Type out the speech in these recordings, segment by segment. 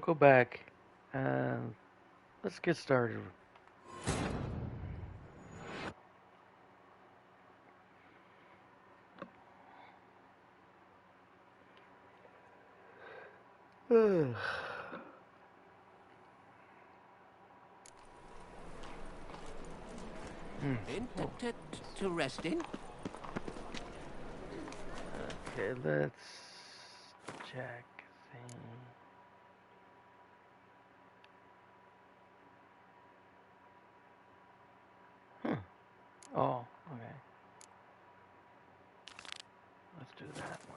we'll go back. Uh, let's get started. Hmm. In to rest in. Okay, let's check. Thing. Oh, okay. Let's do that one.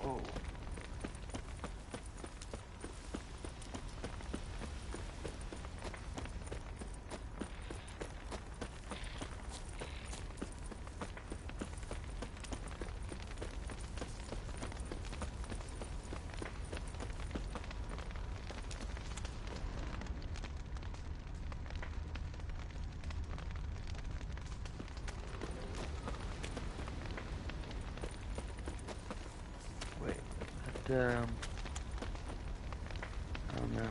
Oh. Wait, that, I don't know.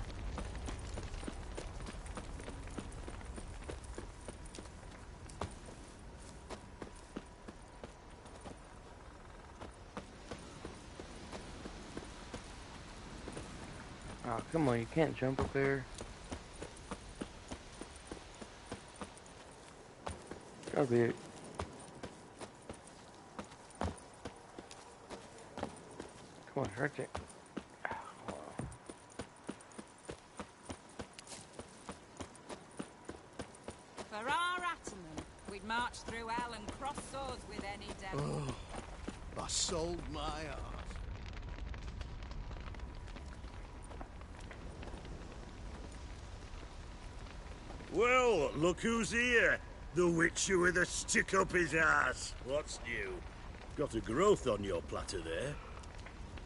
Oh, come on, you can't jump up there. Gotta be. Come on, right there. For our Ataman, we'd march through hell and cross swords with any devil. I sold my heart. Well, look who's here. The Witcher with a stick up his ass. What's new? Got a growth on your platter there.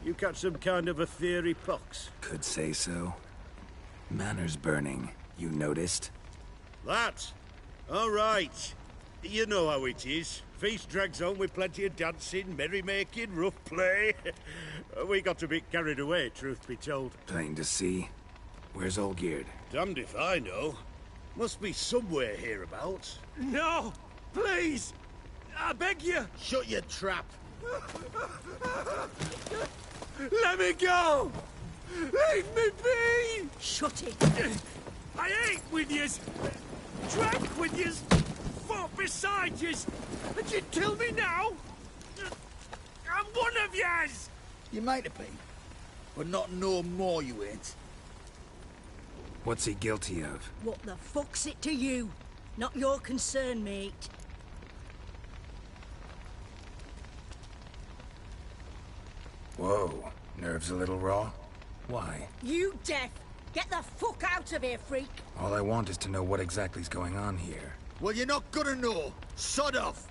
You catch some kind of a fiery pox? Could say so. Manor's burning. You noticed? That? All right. You know how it is. Feast drags on with plenty of dancing, merrymaking, rough play. We got a bit carried away, truth be told. Plain to see. Where's Olgierd? Damned if I know. Must be somewhere hereabouts. No! Please! I beg you! Shut your trap. Let me go! Leave me be! Shut it! I ate with yous! Drank with yous! Fought beside yous! And you'd kill me now? I'm one of yous! You might have been, but not no more you ain't. What's he guilty of? What the fuck's it to you? Not your concern, mate. Whoa. Nerves a little raw? Why? You deaf! Get the fuck out of here, freak! All I want is to know what exactly's going on here. Well, you're not gonna know. Sod off.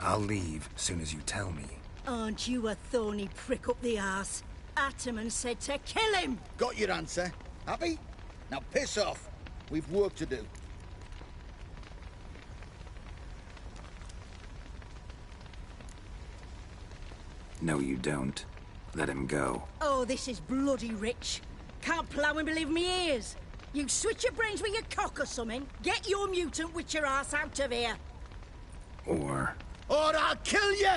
I'll leave soon as you tell me. Aren't you a thorny prick up the arse? Ataman said to kill him! Got your answer. Happy? Now piss off. We've work to do. No, you don't. Let him go. Oh, this is bloody rich. can't plough and believe me ears. You switch your brains with your cock or something. Get your mutant witcher ass out of here. Or I'll kill you!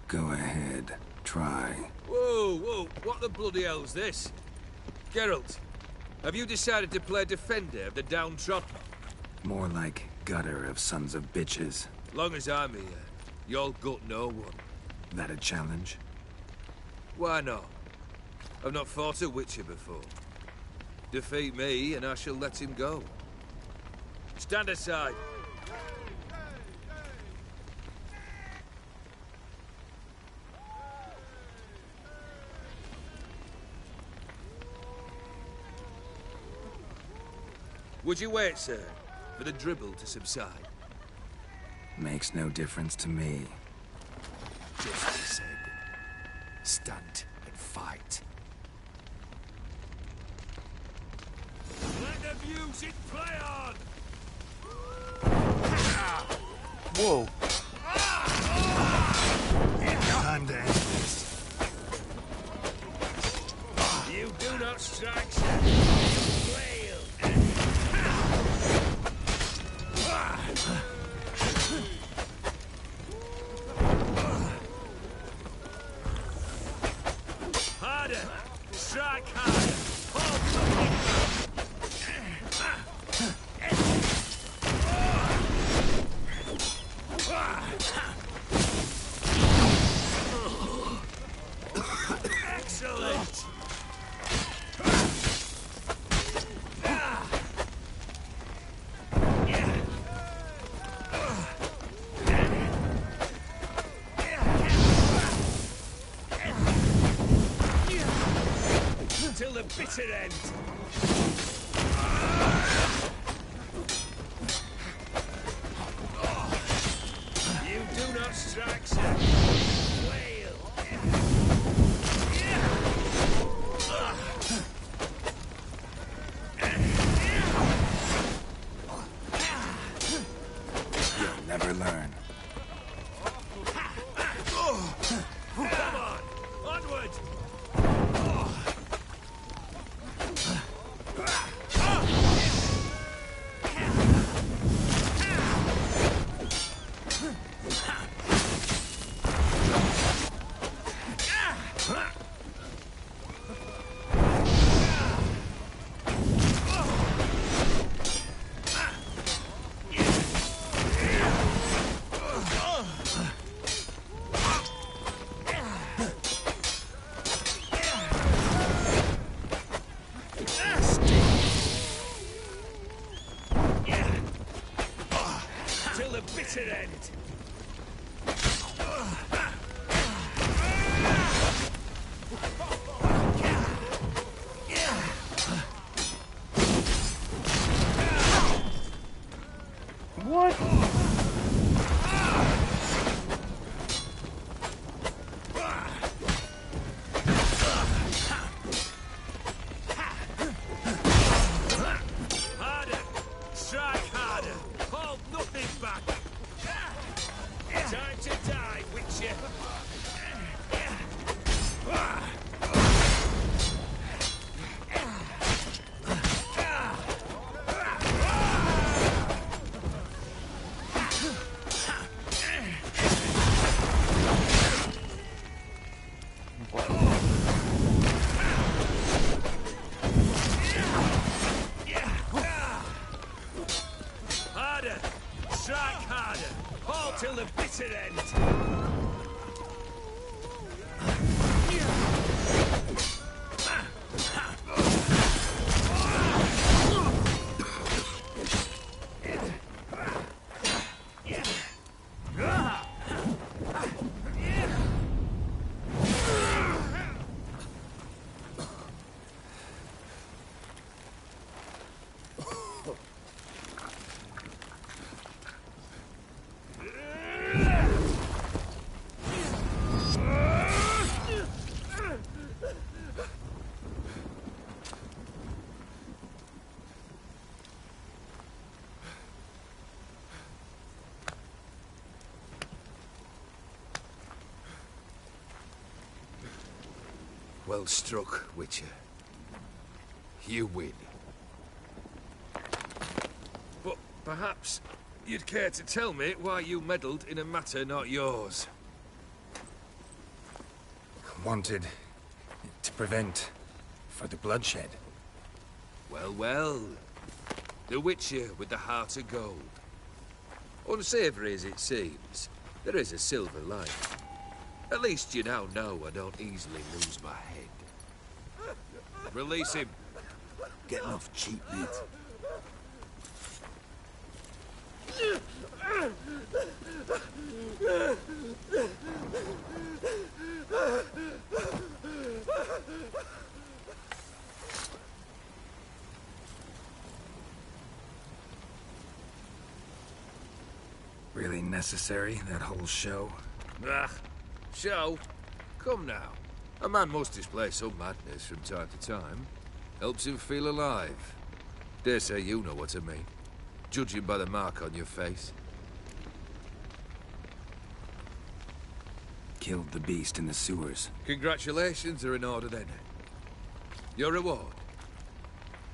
go ahead, try. Whoa, what the bloody hell's this? Geralt, have you decided to play defender of the downtrodden? More like gutter of sons of bitches. Long as I'm here, you'll gut no one. That a challenge? Why not? I've not fought a witcher before. Defeat me, and I shall let him go. Stand aside. Would you wait, sir, for the dribble to subside? Makes no difference to me. Just as I said. Stand and fight. Let the music play on! Whoa. Time to end this. You do not strike, sir. You flail. Harder! Strike harder! Hold excellent! Till the bitter end! You do not strike, sir. Flail! You'll never learn. Come on! Onward! Till the bitter end! What? Harder! Strike harder! Hold nothing back! Time to die, Witcher! Harder! Strike harder! Hold till the bitter end! Well struck, Witcher. You win. But perhaps you'd care to tell me why you meddled in a matter not yours. Wanted to prevent further bloodshed. Well, well. The Witcher with the heart of gold. Unsavory as it seems, there is a silver lining. At least you now know I don't easily lose my head. Release him. Getting off cheap, mate. Really necessary, that whole show? Ah, show? Come now. A man must display some madness from time to time. Helps him feel alive. Dare say you know what I mean. Judging by the mark on your face. Killed the beast in the sewers. Congratulations are in order then. Your reward.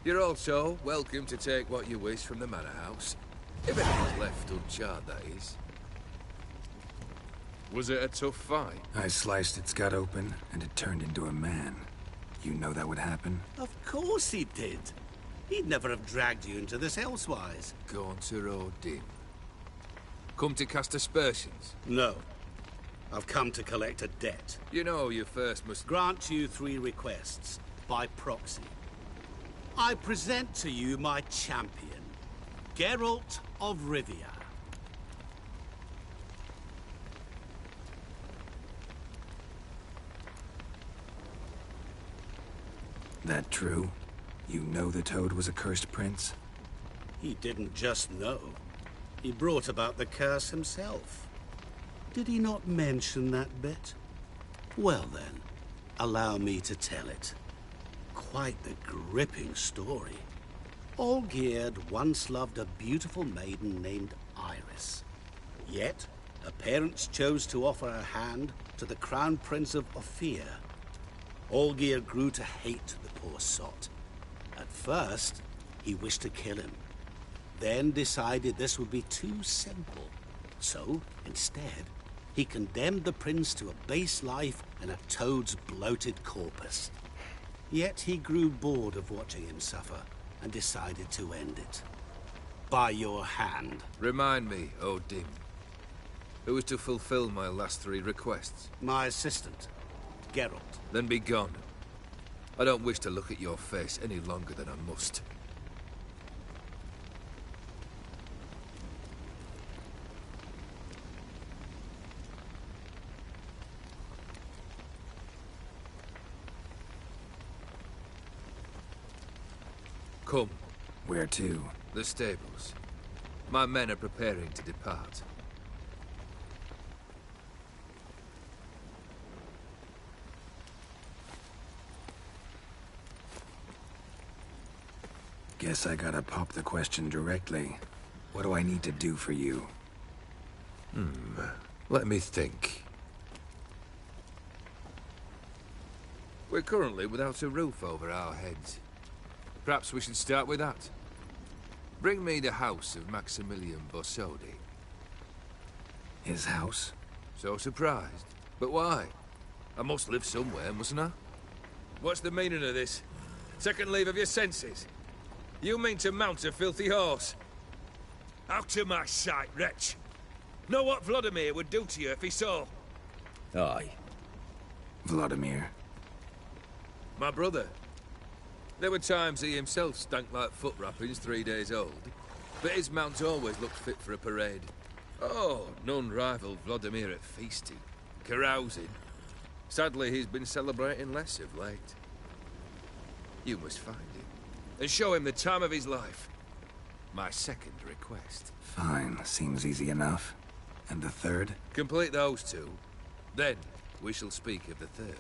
You're also welcome to take what you wish from the manor house. If anything's left uncharred, that is. Was it a tough fight? I sliced its gut open, and it turned into a man. You know that would happen? Of course he did. He'd never have dragged you into this elsewise. Gaunter Odin. Come to cast aspersions? No. I've come to collect a debt. You know you first must... Grant you 3 requests, by proxy. I present to you my champion, Geralt of Rivia. That true? You know the Toad was a cursed prince? He didn't just know. He brought about the curse himself. Did he not mention that bit? Well then, allow me to tell it. Quite the gripping story. Olgierd once loved a beautiful maiden named Iris. Yet, her parents chose to offer her hand to the Crown Prince of Ophir. Olgierd grew to hate the poor sot. At first, he wished to kill him. Then decided this would be too simple. So, instead, he condemned the prince to a base life in a toad's bloated corpus. Yet he grew bored of watching him suffer and decided to end it. By your hand. Remind me, Odin. Who is to fulfill my last 3 requests? My assistant, Geralt. Then be gone. I don't wish to look at your face any longer than I must. Come. Where to? The stables. My men are preparing to depart. Guess I gotta pop the question directly. What do I need to do for you? Let me think. We're currently without a roof over our heads. Perhaps we should start with that. Bring me the house of Maximilian Borsodi. His house? So surprised. But why? I must live somewhere, mustn't I? What's the meaning of this? Second leave of your senses? You mean to mount a filthy horse? Out of my sight, wretch! Know what Vladimir would do to you if he saw? Aye. Vladimir. My brother. There were times he himself stank like foot wrappings 3 days old, but his mount always looked fit for a parade. Oh, none rivaled Vladimir at feasting, carousing. Sadly, he's been celebrating less of late. You must find him, and show him the time of his life. My second request. Fine, seems easy enough. And the third? Complete those 2, then we shall speak of the third.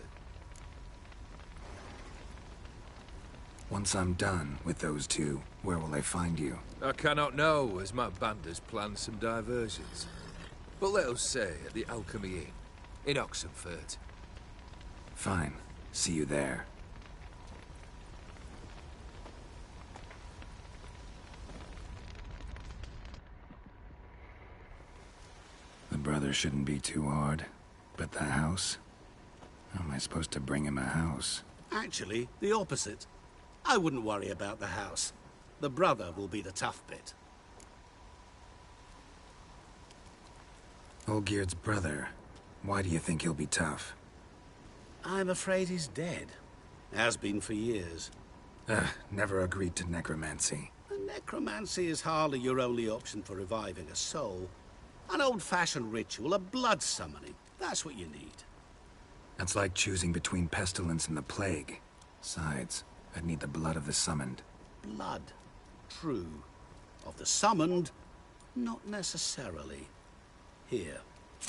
Once I'm done with those 2, where will I find you? I cannot know, as my band has planned some diversions. But let us say at the Alchemy Inn, in Oxenfurt. Fine. See you there. brother shouldn't be too hard. But the house? How am I supposed to bring him a house? Actually, the opposite. I wouldn't worry about the house. The brother will be the tough bit. Olgierd's brother. Why do you think he'll be tough? I'm afraid he's dead. Has been for years. Never agreed to necromancy. Necromancy is hardly your only option for reviving a soul. An old-fashioned ritual, a blood summoning. That's what you need. That's like choosing between pestilence and the plague. Besides, I'd need the blood of the summoned. Blood. True. Of the summoned, not necessarily. Here.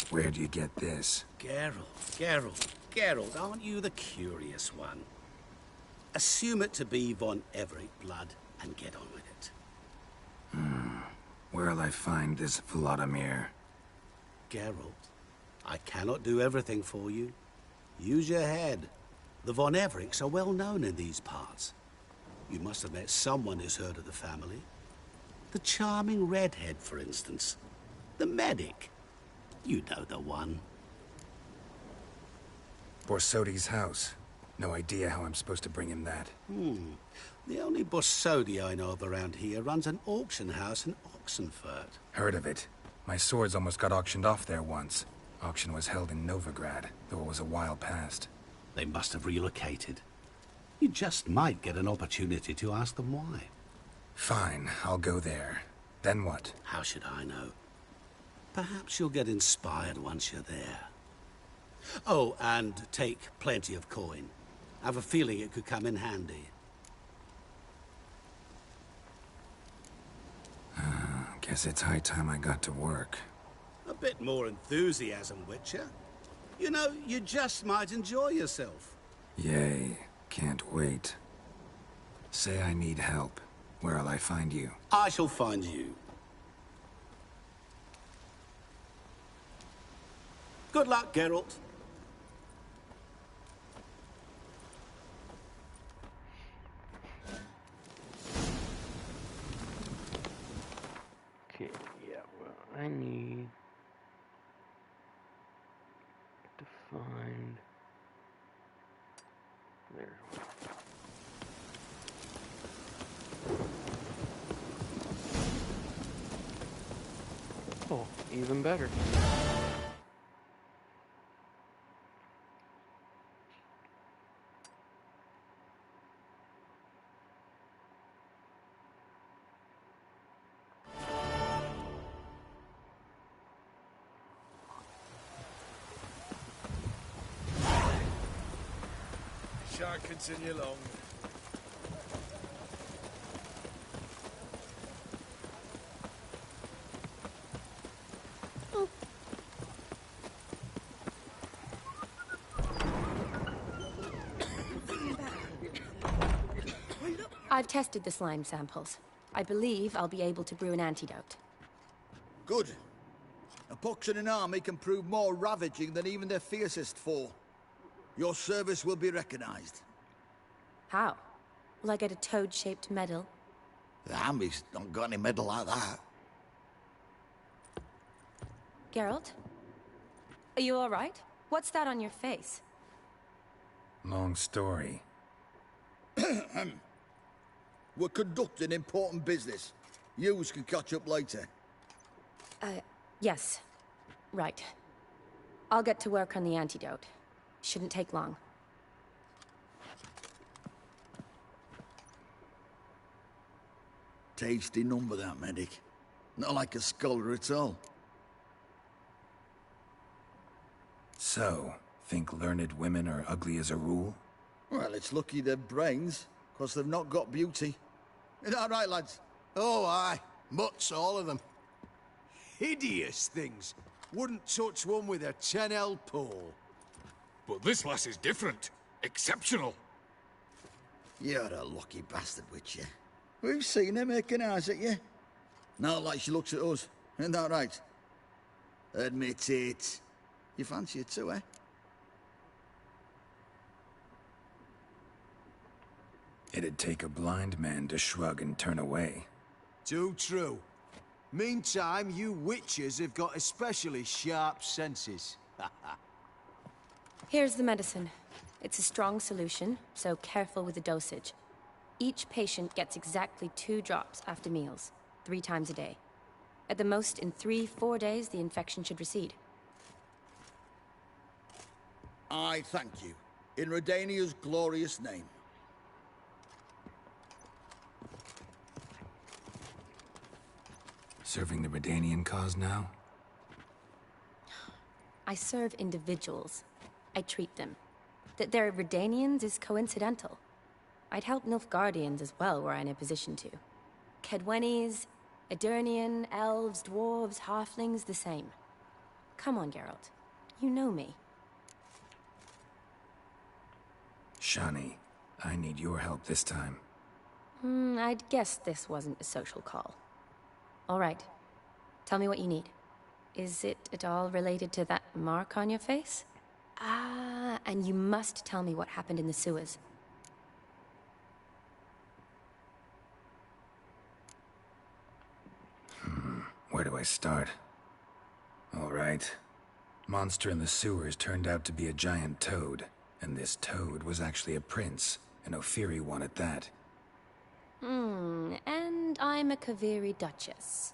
Where do you get this? Geralt, aren't you the curious one? Assume it to be von Everett blood and get on with it. Where'll I find this Vladimir? Geralt, I cannot do everything for you. Use your head. The von Evericks are well known in these parts. You must have met someone who's heard of the family. The charming redhead, for instance. The medic. You know the one. Borsodi's house. No idea how I'm supposed to bring him that. The only Borsodi I know of around here runs an auction house in Oxenfurt. Heard of it. My swords almost got auctioned off there once. Auction was held in Novigrad, though it was a while past. They must have relocated. You just might get an opportunity to ask them why. Fine, I'll go there. Then what? How should I know? Perhaps you'll get inspired once you're there. Oh, and take plenty of coin. I have a feeling it could come in handy. Guess it's high time I got to work. A bit more enthusiasm, Witcher. You know, you just might enjoy yourself. Yay, can't wait. Say I need help. Where'll I find you? I shall find you. Good luck, Geralt. Okay, yeah, well, I need to find... There. Oh, even better. Shan't continue long. I've tested the slime samples. I believe I'll be able to brew an antidote. Good. A pox in an army can prove more ravaging than even their fiercest foe. Your service will be recognized. How? Will I get a toad-shaped medal? The army's not got any medal like that. Geralt? Are you all right? What's that on your face? Long story. We're conducting important business. Yous can catch up later. Yes. Right. I'll get to work on the antidote. Shouldn't take long. Tasty number, that medic. Not like a scholar at all. So, think learned women are ugly as a rule? Well, it's lucky they've brains, 'cause they've not got beauty. Is that right, lads? Oh, aye. Mutts, all of them. Hideous things. Wouldn't touch one with a 10L pole. But this lass is different. Exceptional. You're a lucky bastard, Witcher. We've seen her making eyes at you. Not like she looks at us. Isn't that right? Admit it. You fancy it too, eh? It'd take a blind man to shrug and turn away. Too true. Meantime, you witches have got especially sharp senses. Here's the medicine. It's a strong solution, so careful with the dosage. Each patient gets exactly 2 drops after meals, 3 times a day. At the most, in 3-4 days, the infection should recede. I thank you. In Redania's glorious name. Serving the Redanian cause now? I serve individuals. I treat them. That they're Redanians is coincidental. I'd help Nilfgaardians as well were I in a position to. Kaedwenis, Aedirnian, elves, dwarves, halflings, the same. Come on, Geralt. You know me. Shani, I need your help this time. I'd guess this wasn't a social call. All right. Tell me what you need. Is it at all related to that mark on your face? Ah, and you must tell me what happened in the sewers. Where do I start? All right. Monster in the sewers turned out to be a giant toad, and this toad was actually a prince, an Ophiri one at that. And I'm a Kaviri duchess.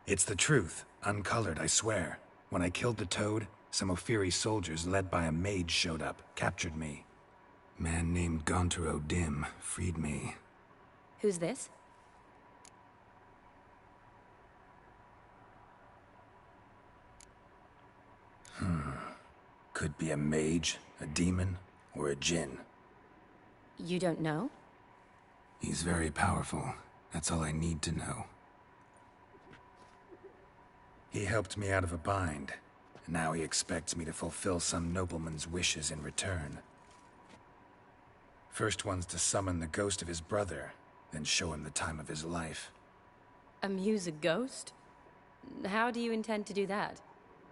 It's the truth, uncolored, I swear. When I killed the toad, some Ophiri soldiers led by a mage showed up, captured me. Man named Gontaro Dim freed me. Who's this? Could be a mage, a demon, or a djinn. You don't know? He's very powerful. That's all I need to know. He helped me out of a bind. And now he expects me to fulfill some nobleman's wishes in return. First one's to summon the ghost of his brother, then show him the time of his life. Amuse a ghost? How do you intend to do that?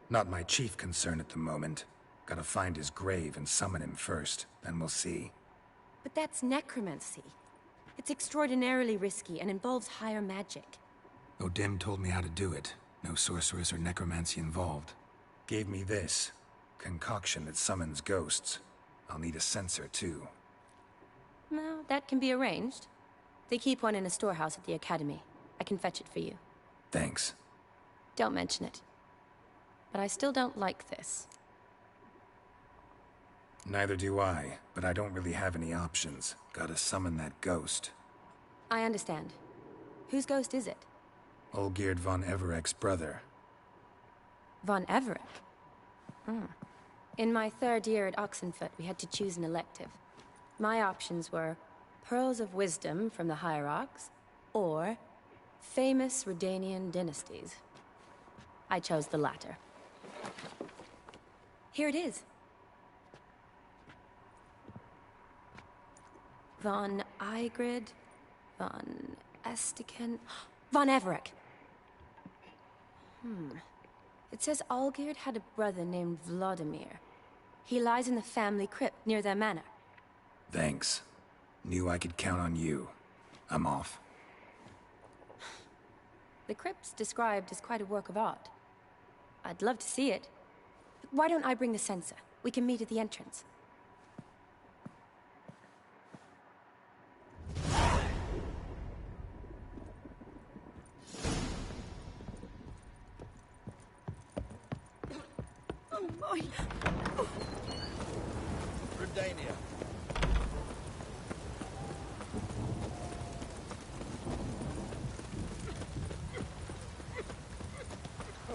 Not my chief concern at the moment. Gotta find his grave and summon him first, then we'll see. But that's necromancy. It's extraordinarily risky and involves higher magic. Odim told me how to do it. No sorceress or necromancy involved. Gave me this. Concoction that summons ghosts. I'll need a censer, too. Well, that can be arranged. They keep one in a storehouse at the academy. I can fetch it for you. Thanks. Don't mention it. But I still don't like this. Neither do I, but I don't really have any options. Gotta summon that ghost. I understand. Whose ghost is it? Olgierd von Everek's brother. Von Everek? In my 3rd year at Oxenfoot, we had to choose an elective. My options were Pearls of Wisdom from the Hierarchs, or Famous Redanian Dynasties. I chose the latter. Here it is. Von Igrid, von Estiken, von Everek. It says Olgierd had a brother named Vladimir. He lies in the family crypt near their manor. Thanks. Knew I could count on you. I'm off. The crypt's described as quite a work of art. I'd love to see it. Why don't I bring the censer? We can meet at the entrance. Oh my! Redania.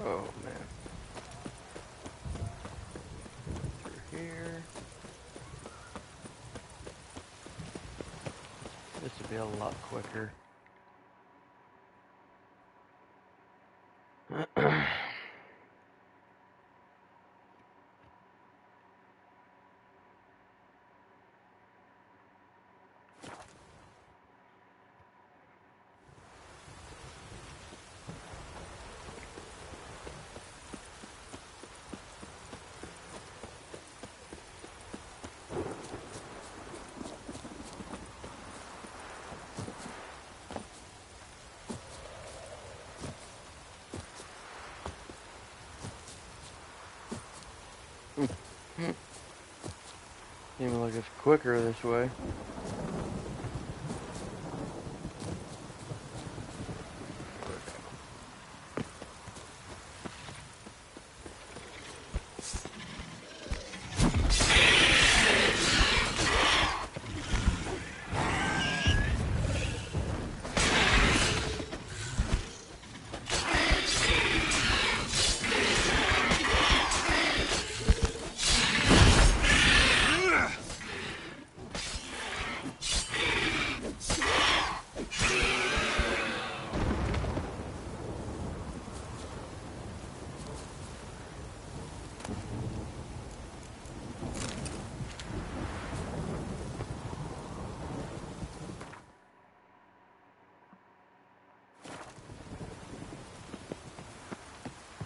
Oh, man. Through here. This would be a lot quicker. Seems like it's quicker this way.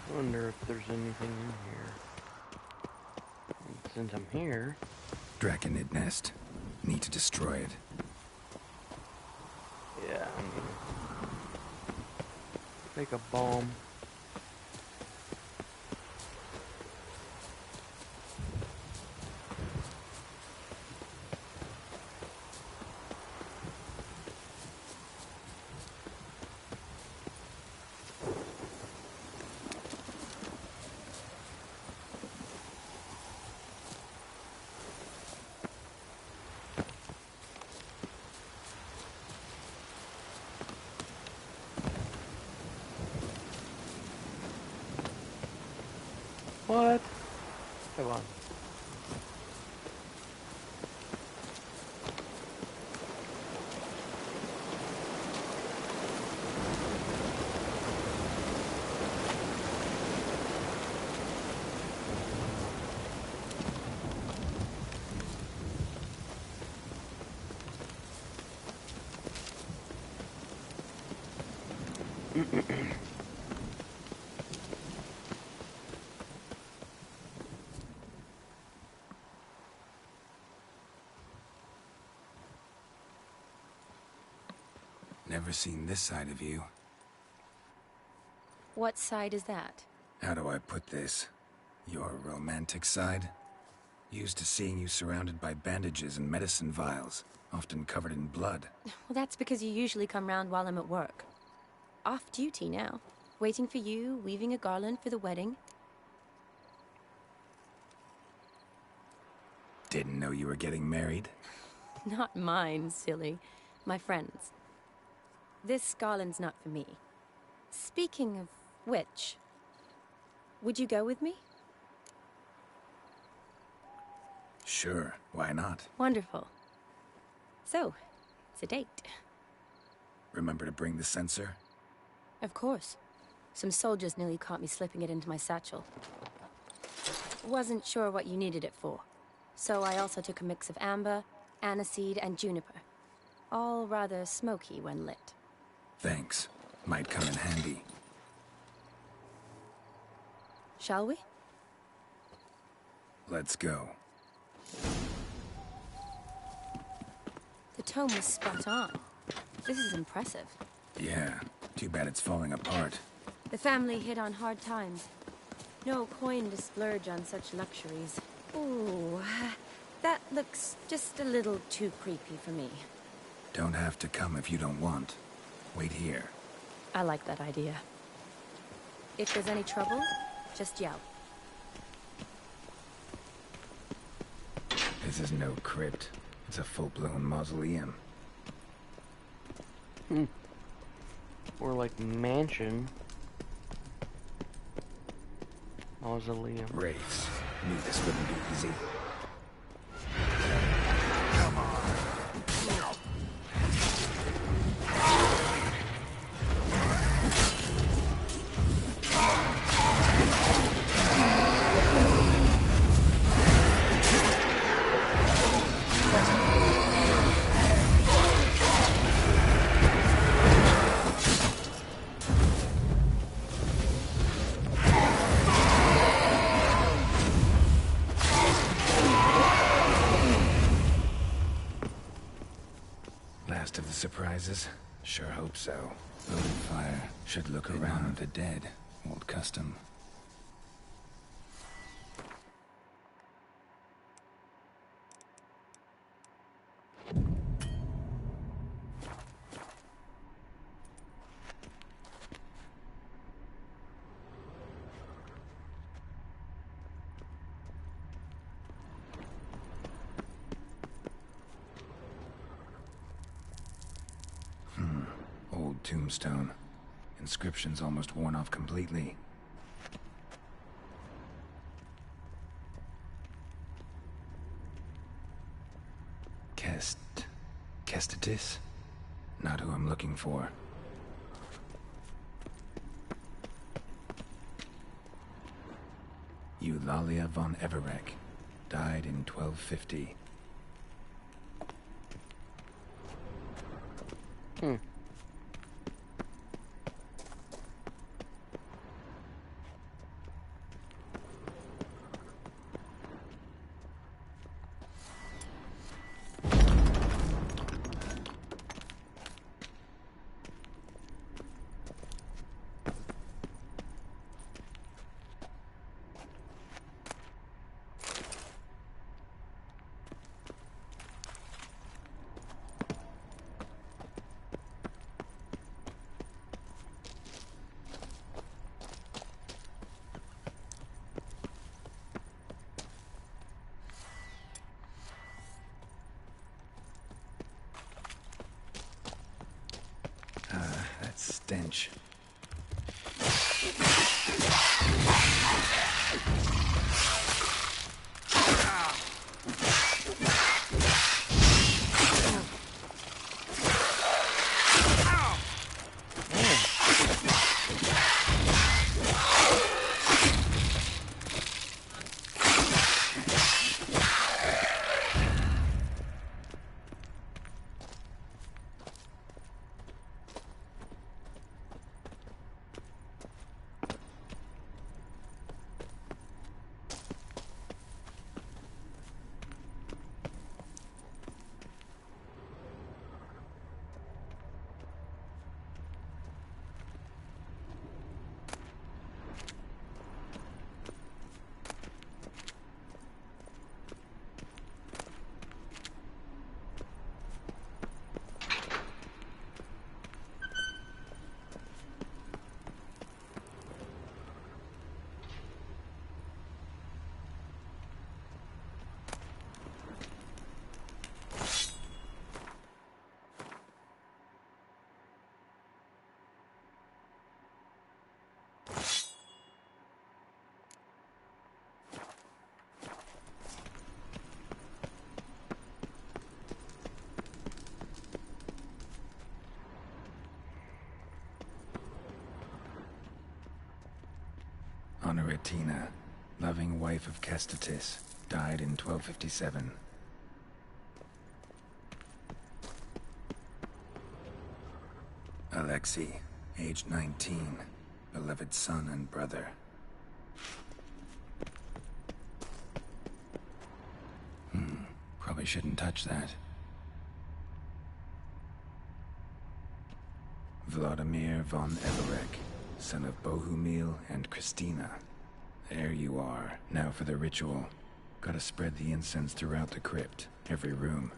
I wonder if there's anything in here. And since I'm here... Draconid nest. Need to destroy it. Yeah, I'm gonna make a bomb. What? Come on. Never seen this side of you. What side is that? How do I put this? Your romantic side? Used to seeing you surrounded by bandages and medicine vials, often covered in blood. Well, that's because you usually come round while I'm at work. Off duty now. Waiting for you, weaving a garland for the wedding. Didn't know you were getting married? Not mine, silly. My friend's. This garland's not for me. Speaking of which, would you go with me? Sure, why not? Wonderful. So, it's a date. Remember to bring the censer? Of course. Some soldiers nearly caught me slipping it into my satchel. Wasn't sure what you needed it for. So I also took a mix of amber, aniseed, and juniper. All rather smoky when lit. Thanks. Might come in handy. Shall we? Let's go. The tome was spot on. This is impressive. Yeah, too bad it's falling apart. The family hit on hard times. No coin to splurge on such luxuries. Ooh, that looks just a little too creepy for me. Don't have to come if you don't want. Wait here. I like that idea. If there's any trouble, just yell. This is no crypt. It's a full-blown mausoleum. Or like mansion. Mausoleum. Wraiths. Knew this wouldn't be easy. Last of the surprises? Sure hope so. Open fire. Should look around the dead. Old custom. Old tombstone. Inscription's almost worn off completely. Kestatis? Not who I'm looking for. Eulalia von Everec. Died in 1250. That stench. Honoratina, loving wife of Kestatis, died in 1257. Alexei, aged 19, beloved son and brother. Probably shouldn't touch that. Vladimir von Everec, son of Bohumil and Christina. There you are. Now for the ritual. Gotta spread the incense throughout the crypt, every room.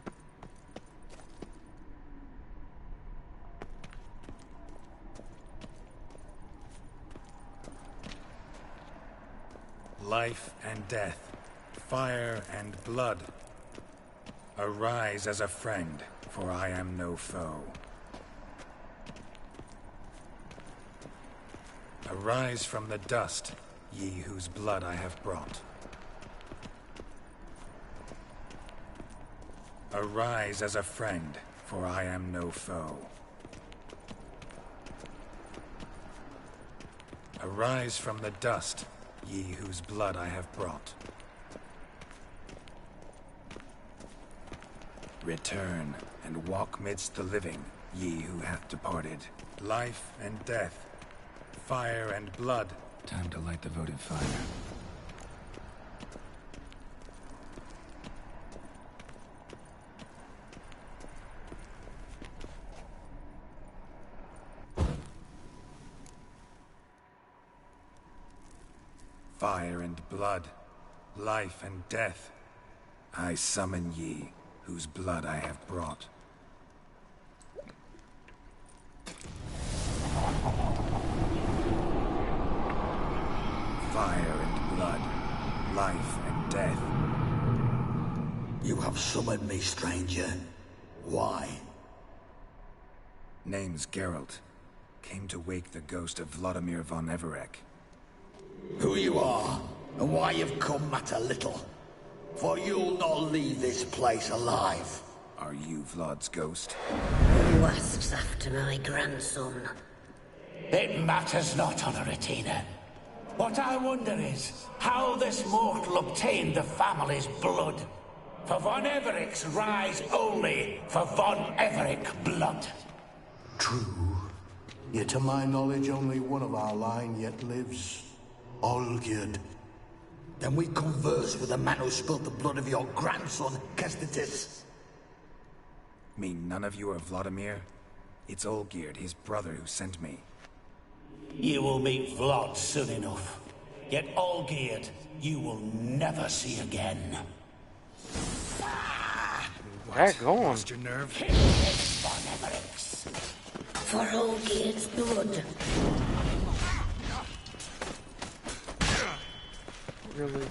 Life and death, fire and blood. Arise as a friend, for I am no foe. Arise from the dust, ye whose blood I have brought. Arise as a friend, for I am no foe. Arise from the dust, ye whose blood I have brought. Return, and walk midst the living, ye who hath departed. Life and death, fire and blood. Time to light the votive fire. Fire and blood, life and death. I summon ye, whose blood I have brought. Fire and blood, life and death. You have summoned me, stranger. Why? Name's Geralt. Came to wake the ghost of Vladimir von Everec. Who you are, and why you've come matter little. For you'll not leave this place alive. Are you Vlad's ghost? Who asks after my grandson? It matters not, Honoratina. What I wonder is how this mortal obtained the family's blood. For von Everec's rise only for von Everec blood. True. Yet to my knowledge, only one of our line yet lives. Olgierd. Then we converse with the man who spilled the blood of your grandson, Kestitis. Mean none of you are Vladimir? It's Olgierd, his brother, who sent me. You will meet Vlad soon enough. Yet Olgierd, you will never see again. Back on. Lost your nerve? For Olgierd's blood. Really?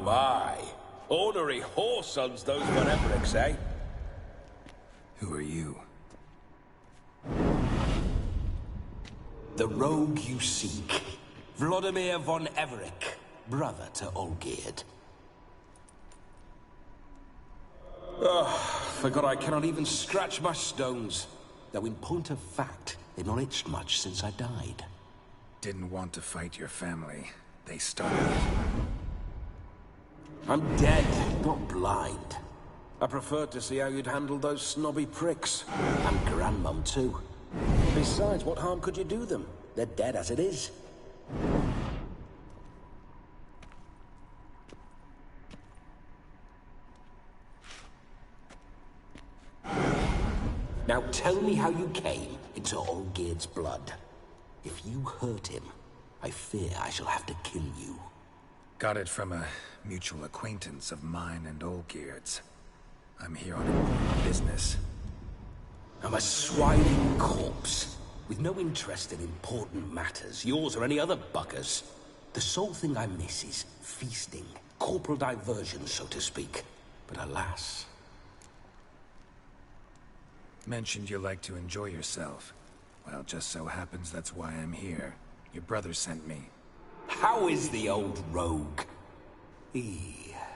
My. Ornery whoresons those von Everecs, eh? Who are you? The rogue you seek. Vladimir von Everec, brother to Olgierd. Forgot I cannot even scratch my stones. Though in point of fact, they've not itched much since I died. Didn't want to fight your family. They started. I'm dead, not blind. I preferred to see how you'd handle those snobby pricks. And Grandmum, too. Besides, what harm could you do them? They're dead as it is. Now tell me how you came into Olgierd's blood. If you hurt him, I fear I shall have to kill you. Got it from a mutual acquaintance of mine and Olgierd's. I'm here on important business. I'm a swiding corpse, with no interest in important matters, yours or any other buggers. The sole thing I miss is feasting, corporal diversion, so to speak. But alas... Mentioned you like to enjoy yourself. Well, just so happens that's why I'm here. Your brother sent me. How is the old rogue?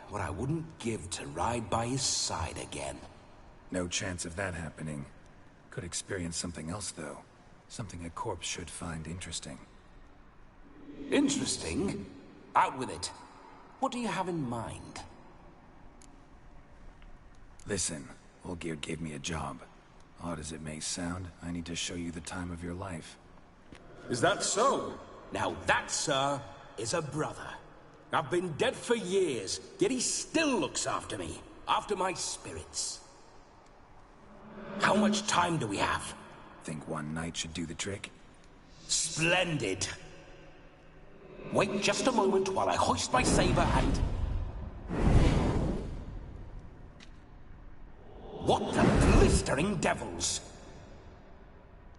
What I wouldn't give to ride by his side again. No chance of that happening. Could experience something else, though. Something a corpse should find interesting. Interesting? Out with it. What do you have in mind? Listen, Olgierd gave me a job. Odd as it may sound, I need to show you the time of your life. Is that so? Now that, sir, is a brother. I've been dead for years, yet he still looks after me, after my spirits. How much time do we have? Think one night should do the trick? Splendid. Wait just a moment while I hoist my saber and... What the blistering devils!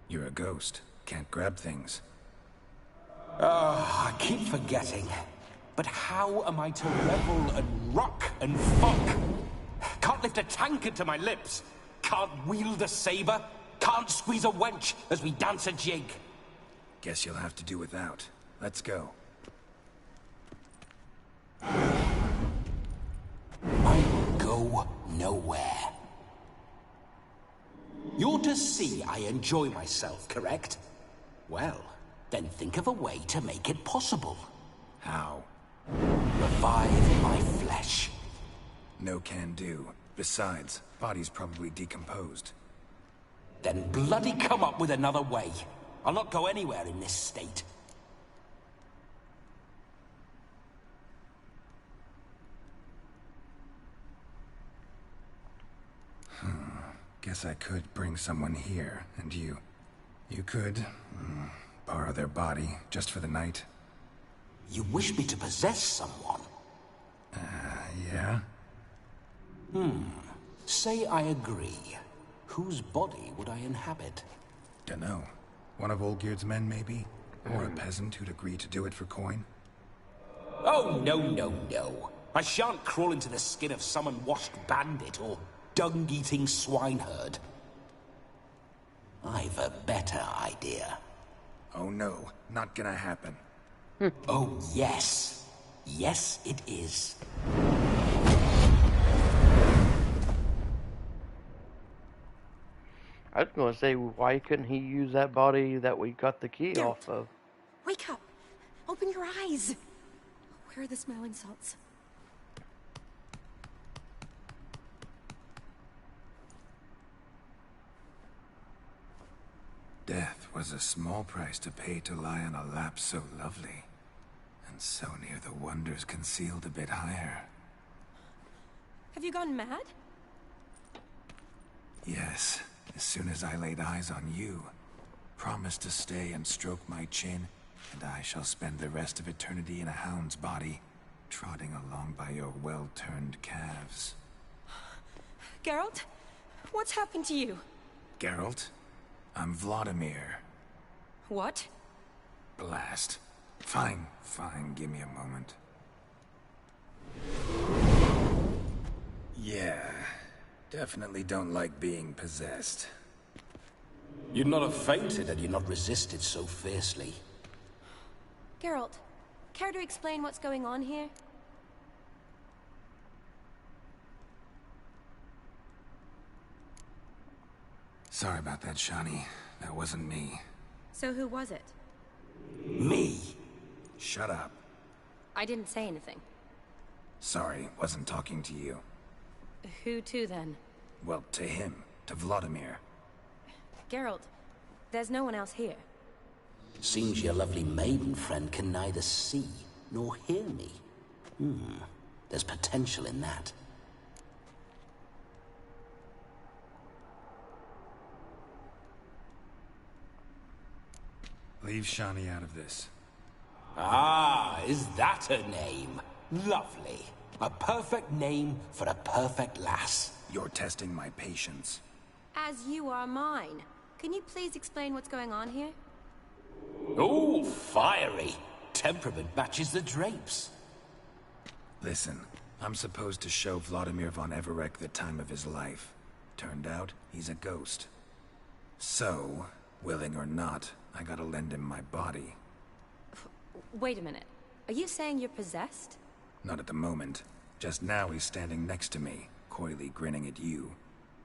You're a ghost. Can't grab things. I keep forgetting. But how am I to revel and rock and fuck? Can't lift a tankard to my lips. Can't wield a saber. Can't squeeze a wench as we dance a jig. Guess you'll have to do without. Let's go. I will go nowhere. You're to see I enjoy myself, correct? Well, then think of a way to make it possible. How? Revive my flesh. No can do. Besides, body's probably decomposed. Then bloody come up with another way. I'll not go anywhere in this state. Guess I could bring someone here, and you could borrow their body just for the night. You wish me to possess someone? Yeah? Say I agree. Whose body would I inhabit? Dunno. One of Olgierd's men, maybe? Or a peasant who'd agree to do it for coin? Oh, no, no, no. I shan't crawl into the skin of some unwashed bandit or dung-eating swineherd. I've a better idea. Oh no, not gonna happen. Oh, yes. Yes, it is. I was going to say, why couldn't he use that body that we got the key off of? Wake up! Open your eyes! Where are the smelling salts? Death was a small price to pay to lie on a lap so lovely, and so near the wonders concealed a bit higher. Have you gone mad? Yes, as soon as I laid eyes on you. Promise to stay and stroke my chin, and I shall spend the rest of eternity in a hound's body, trotting along by your well-turned calves. Geralt? What's happened to you? Geralt? I'm Vladimir. What? Blast. Fine, give me a moment. Yeah, definitely don't like being possessed. You'd not have fainted had you not resisted so fiercely. Geralt, care to explain what's going on here? Sorry about that, Shani. That wasn't me. So who was it? Me. Shut up. I didn't say anything. Sorry, wasn't talking to you. Who to then? Well, to him. To Vladimir. Geralt, there's no one else here. Seems your lovely maiden friend can neither see nor hear me. There's potential in that. Leave Shani out of this. Ah, is that her name? Lovely. A perfect name for a perfect lass. You're testing my patience. As you are mine. Can you please explain what's going on here? Oh, fiery. Temperament matches the drapes. Listen, I'm supposed to show Vladimir von Everec the time of his life. Turned out, he's a ghost. So, willing or not, I gotta lend him my body. Wait a minute. Are you saying you're possessed? Not at the moment. Just now he's standing next to me, coyly grinning at you.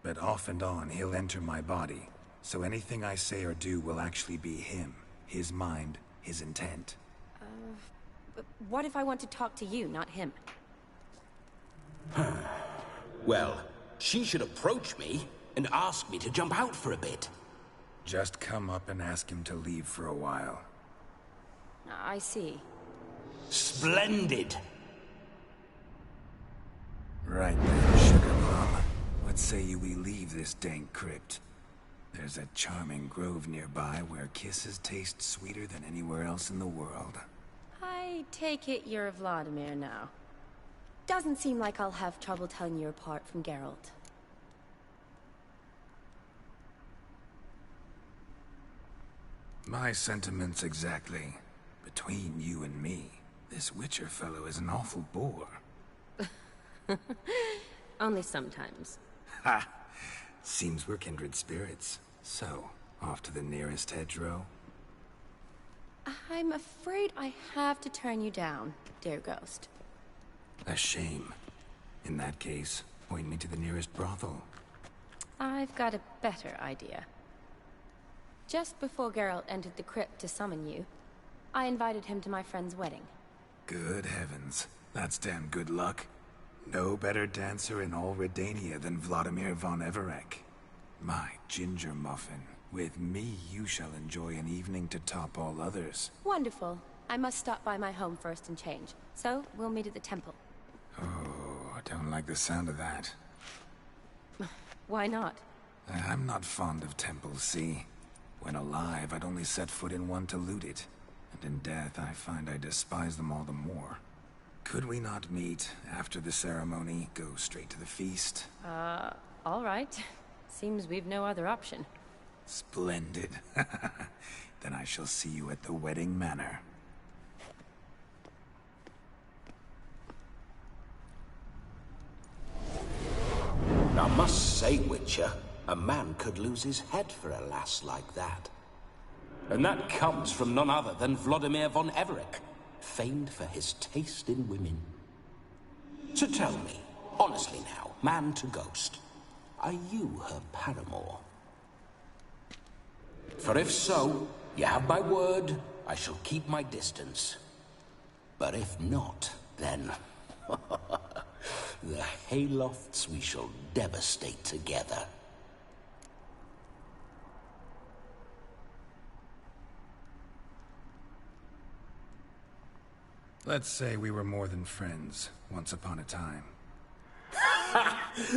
But off and on, he'll enter my body. So anything I say or do will actually be him. His mind, his intent. What if I want to talk to you, not him? Well, she should approach me and ask me to jump out for a bit. Just come up and ask him to leave for a while. I see. Splendid! Right then, Sugar Plum. What say you we leave this dank crypt? There's a charming grove nearby where kisses taste sweeter than anywhere else in the world. I take it you're Vladimir now. Doesn't seem like I'll have trouble telling you apart from Geralt. My sentiments exactly. Between you and me, this Witcher fellow is an awful bore. Only sometimes. Ha! Seems we're kindred spirits. So, off to the nearest hedgerow? I'm afraid I have to turn you down, dear ghost. A shame. In that case, point me to the nearest brothel. I've got a better idea. Just before Geralt entered the crypt to summon you, I invited him to my friend's wedding. Good heavens. That's damn good luck. No better dancer in all Redania than Vladimir von Everec. My ginger muffin. With me, you shall enjoy an evening to top all others. Wonderful. I must stop by my home first and change. So, we'll meet at the temple. Oh, I don't like the sound of that. Why not? I'm not fond of temples, see? When alive, I'd only set foot in one to loot it. And in death, I find I despise them all the more. Could we not meet after the ceremony, go straight to the feast? All right. Seems we've no other option. Splendid. Then I shall see you at the wedding manor. I must say, Witcher, a man could lose his head for a lass like that. And that comes from none other than Vladimir von Everec, famed for his taste in women. So tell me, honestly now, man to ghost, are you her paramour? For if so, you have my word, I shall keep my distance. But if not, then... the Haylofts we shall devastate together. Let's say we were more than friends, once upon a time.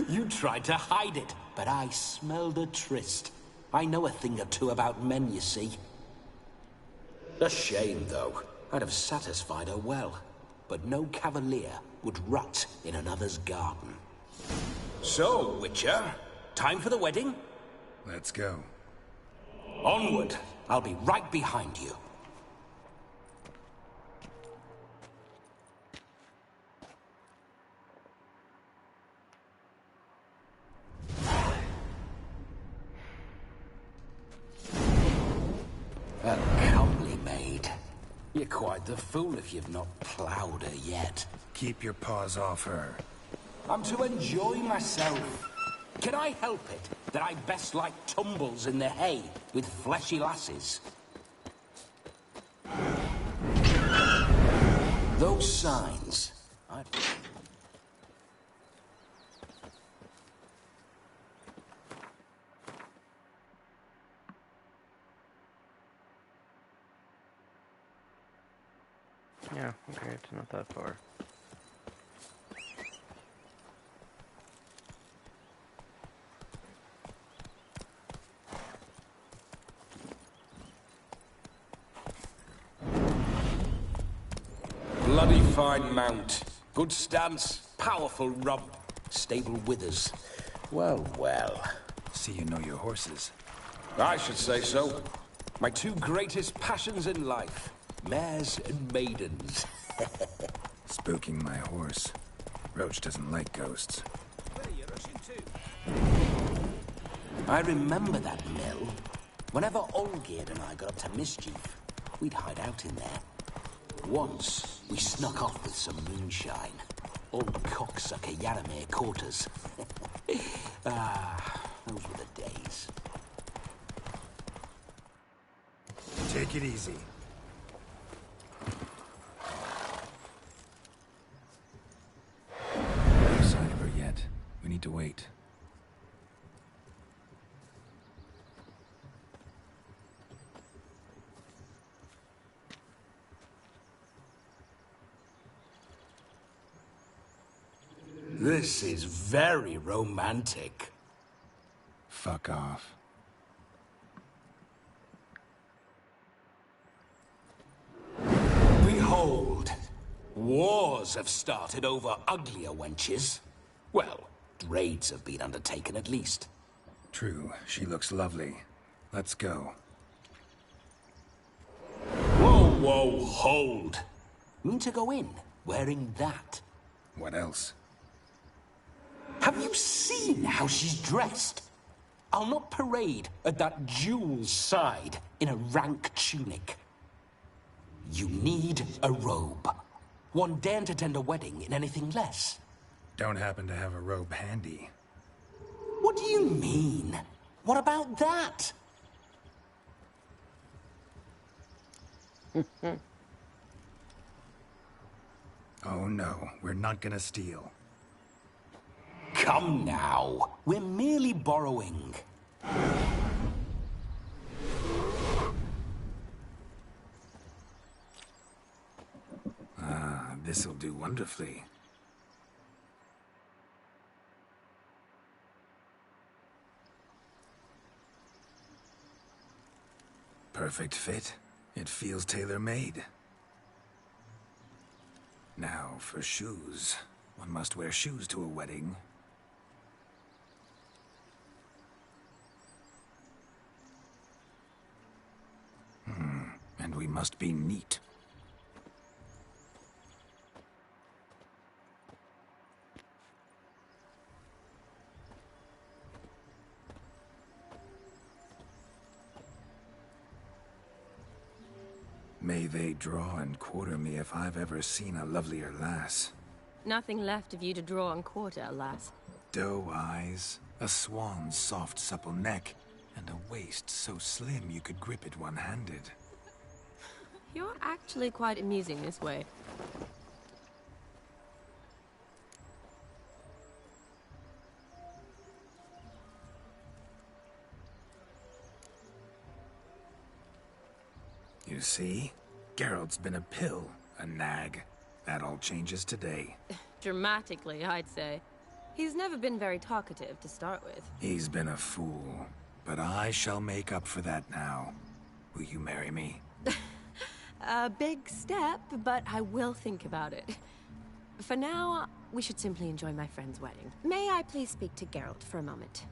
You tried to hide it, but I smelled a tryst. I know a thing or two about men, you see. A shame, though. I'd have satisfied her well. But no cavalier would rot in another's garden. So, Witcher, time for the wedding? Let's go. Onward. I'll be right behind you. A comely maid. You're quite the fool if you've not ploughed her yet. Keep your paws off her. I'm to enjoy myself. Can I help it that I best like tumbles in the hay with fleshy lasses? Those signs... Yeah, okay, it's not that far. Bloody fine mount. Good stance, powerful rump, stable withers. Well, well. See you know your horses. I should say so. My two greatest passions in life. Mares and maidens. Spooking my horse. Roach doesn't like ghosts. Where are you rushing to? I remember that mill. Whenever Olgierd and I got up to mischief, we'd hide out in there. Once, we snuck off with some moonshine. Old cocksucker Yaramir caught us. Those were the days. Take it easy. No sign of her yet. We need to wait. This is very romantic. Fuck off. Behold, wars have started over uglier wenches. Well, raids have been undertaken at least. True, she looks lovely. Let's go. Whoa, whoa, hold. Mean to go in, wearing that? What else? Have you seen how she's dressed? I'll not parade at that jewel's side in a rank tunic. You need a robe. One daren't attend a wedding in anything less. Don't happen to have a robe handy. What do you mean? What about that? Oh no, we're not gonna steal. Come now, we're merely borrowing. Ah, this'll do wonderfully. Perfect fit. It feels tailor-made. Now, for shoes. One must wear shoes to a wedding. And we must be neat. May they draw and quarter me if I've ever seen a lovelier lass. Nothing left of you to draw and quarter, alas. Doe eyes, a swan's soft supple neck, and a waist so slim you could grip it one-handed. You're actually quite amusing this way. You see? Geralt's been a pill, a nag. That all changes today. Dramatically, I'd say. He's never been very talkative to start with. He's been a fool, but I shall make up for that now. Will you marry me? A big step, but I will think about it. For now, we should simply enjoy my friend's wedding. May I please speak to Geralt for a moment?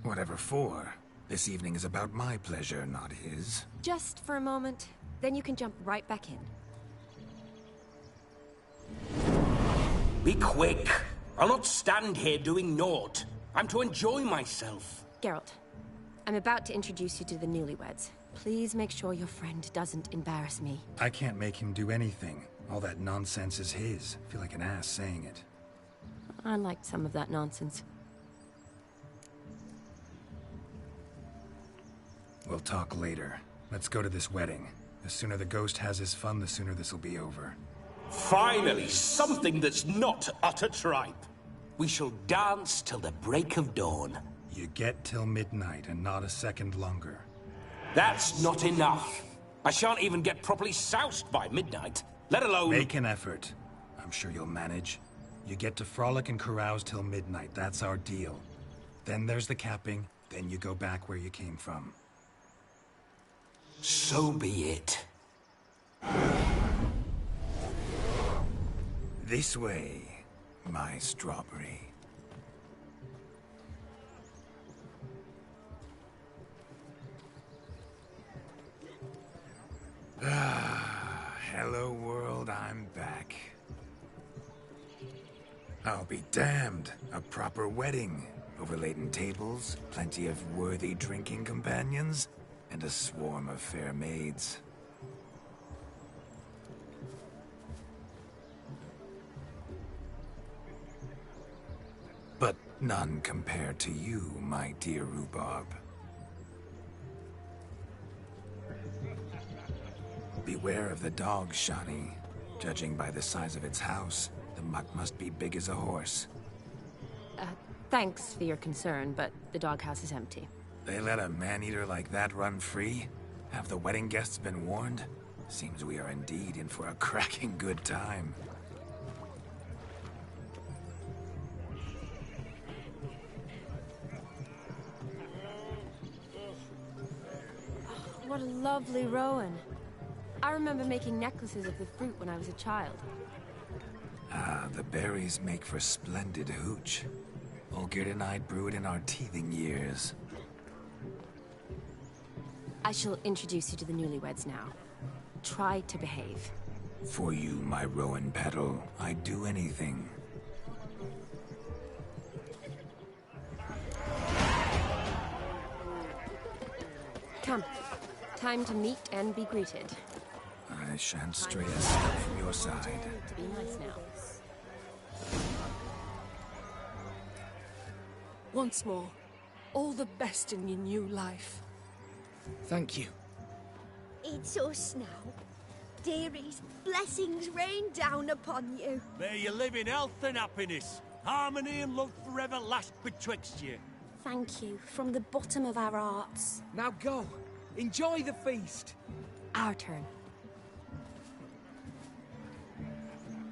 Whatever for. This evening is about my pleasure, not his. Just for a moment, then you can jump right back in. Be quick! I'll not stand here doing naught. I'm to enjoy myself. Geralt, I'm about to introduce you to the newlyweds. Please make sure your friend doesn't embarrass me. I can't make him do anything. All that nonsense is his. I feel like an ass saying it. I liked some of that nonsense. We'll talk later. Let's go to this wedding. The sooner the ghost has his fun, the sooner this'll be over. Finally, something that's not utter tripe. We shall dance till the break of dawn. You get till midnight and not a second longer. That's not enough. I shan't even get properly soused by midnight, let alone... Make an effort. I'm sure you'll manage. You get to frolic and carouse till midnight. That's our deal. Then there's the capping. Then you go back where you came from. So be it. This way, my strawberry. Hello world, I'm back. I'll be damned. A proper wedding. Overladen tables, plenty of worthy drinking companions, and a swarm of fair maids. But none compared to you, my dear rhubarb. Beware of the dog, Shani. Judging by the size of its house, the mutt must be big as a horse. Thanks for your concern, but the doghouse is empty. They let a man-eater like that run free? Have the wedding guests been warned? Seems we are indeed in for a cracking good time. What a lovely rowan. I remember making necklaces of the fruit when I was a child. Ah, the berries make for splendid hooch. Olgierd and I brewed in our teething years. I shall introduce you to the newlyweds now. Try to behave. For you, my rowan petal, I'd do anything. Come. Time to meet and be greeted. I shan't stray a step from your side. Be nice now. Once more, all the best in your new life. Thank you. It's us now. Dearies, blessings rain down upon you. May you live in health and happiness. Harmony and love forever last betwixt you. Thank you from the bottom of our hearts. Now go. Enjoy the feast. Our turn.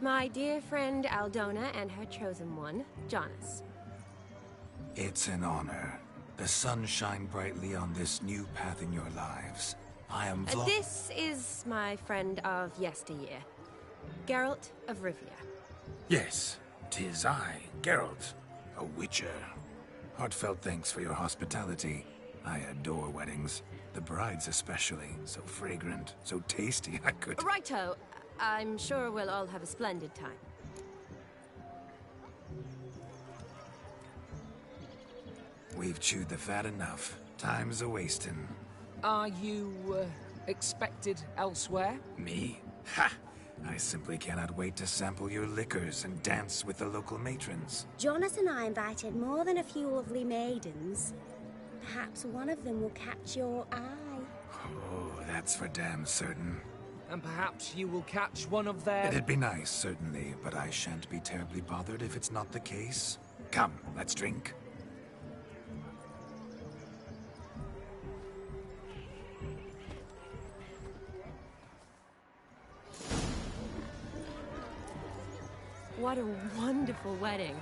My dear friend Aldona and her chosen one, Jonas. It's an honor. The sun shine brightly on this new path in your lives. I am Vlod. This is my friend of yesteryear, Geralt of Rivia. Yes, 'tis I, Geralt, a witcher. Heartfelt thanks for your hospitality. I adore weddings. The brides especially. So fragrant, so tasty, I could... Righto. I'm sure we'll all have a splendid time. We've chewed the fat enough. Time's a-wasting. Are you, expected elsewhere? Me? Ha! I simply cannot wait to sample your liquors and dance with the local matrons. Jonas and I invited more than a few lovely maidens. Perhaps one of them will catch your eye. Oh, that's for damn certain. And perhaps you will catch one of their... It'd be nice, certainly, but I shan't be terribly bothered if it's not the case. Come, let's drink. What a wonderful wedding.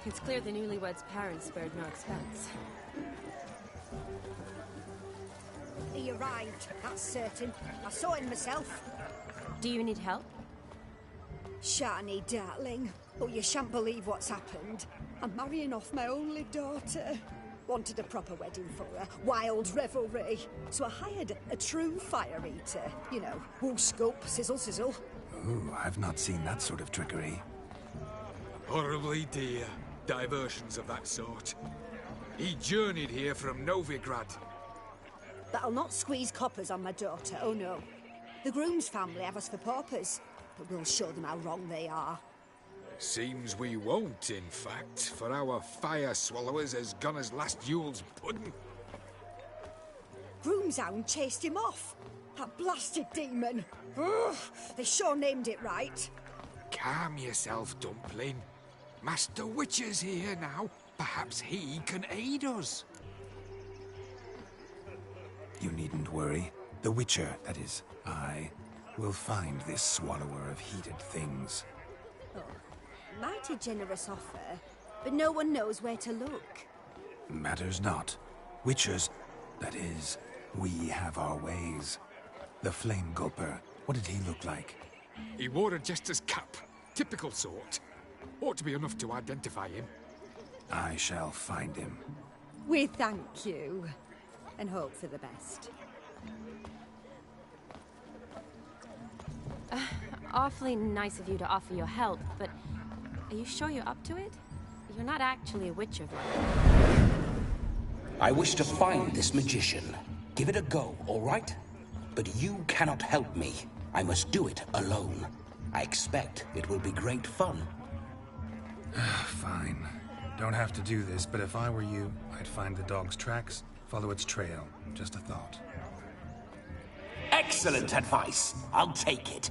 It's clear the newlyweds' parents spared no expense. He arrived, that's certain. I saw him myself. Do you need help? Shani, darling. Oh, you shan't believe what's happened. I'm marrying off my only daughter. Wanted a proper wedding for her, wild revelry. So I hired a true fire eater. You know, wool scope, sizzle, sizzle. Ooh, I've not seen that sort of trickery. Horribly dear diversions of that sort. He journeyed here from Novigrad. That'll not squeeze coppers on my daughter, oh no. The groom's family have us for paupers, but we'll show them how wrong they are. Seems we won't, in fact, for our fire swallowers has gone as last Yule's pudding. Groom's hound chased him off. That blasted demon. Ugh, they sure named it right. Calm yourself, Dumpling. Master Witcher's here now. Perhaps he can aid us. You needn't worry. The Witcher, that is, I, will find this swallower of heated things. Oh, mighty generous offer, but no one knows where to look. Matters not. Witchers, that is, we have our ways. The Flame Gulper, what did he look like? He wore a jester's cap. Typical sort. Ought to be enough to identify him. I shall find him. We thank you, and hope for the best. Awfully nice of you to offer your help, but are you sure you're up to it? You're not actually a witcher, Vlad. I wish to find this magician. Give it a go, all right? But you cannot help me. I must do it alone. I expect it will be great fun. Fine. Don't have to do this, but if I were you, I'd find the dog's tracks, follow its trail. Just a thought. Excellent advice. I'll take it.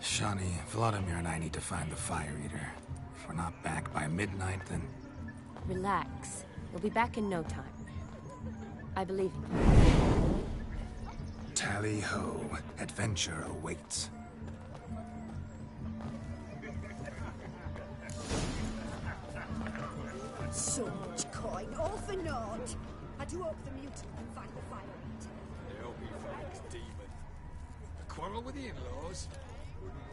Shani, Vladimir and I need to find the Fire Eater. If we're not back by midnight, then... Relax. We'll be back in no time. I believe in you. Tally-ho. Adventure awaits. So much coin, all for naught. I do hope the mutant can find the fire eater. They'll be Frank's demon. A quarrel with the in-laws?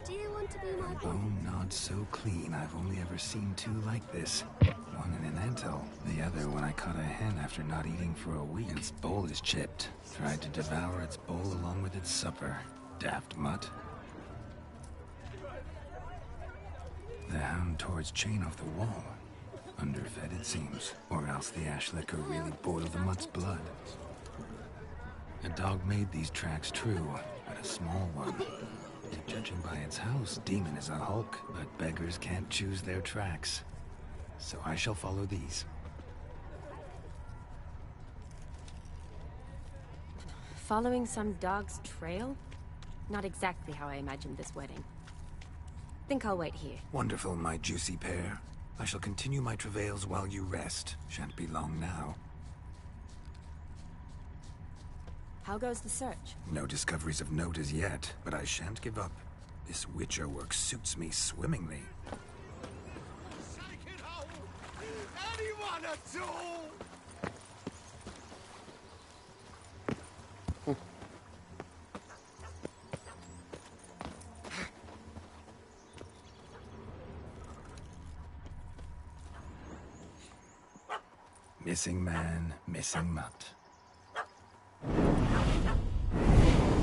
Do you want to be my Bone not so clean. I've only ever seen two like this. One in an Antel, the other when I caught a hen after not eating for a week. Its bowl is chipped. Tried to devour its bowl along with its supper. Daft mutt. The hound tore its chain off the wall. Underfed, it seems. Or else the ash liquor really boiled the mutt's blood. A dog made these tracks true, but a small one. Judging by its house, Demon is a hulk, but beggars can't choose their tracks. So I shall follow these. Following some dog's trail? Not exactly how I imagined this wedding. Think I'll wait here. Wonderful, my juicy pair. I shall continue my travails while you rest. Shan't be long now. How goes the search? No discoveries of note as yet, but I shan't give up. This Witcher work suits me swimmingly. Anyone at all? Missing man, missing mutt.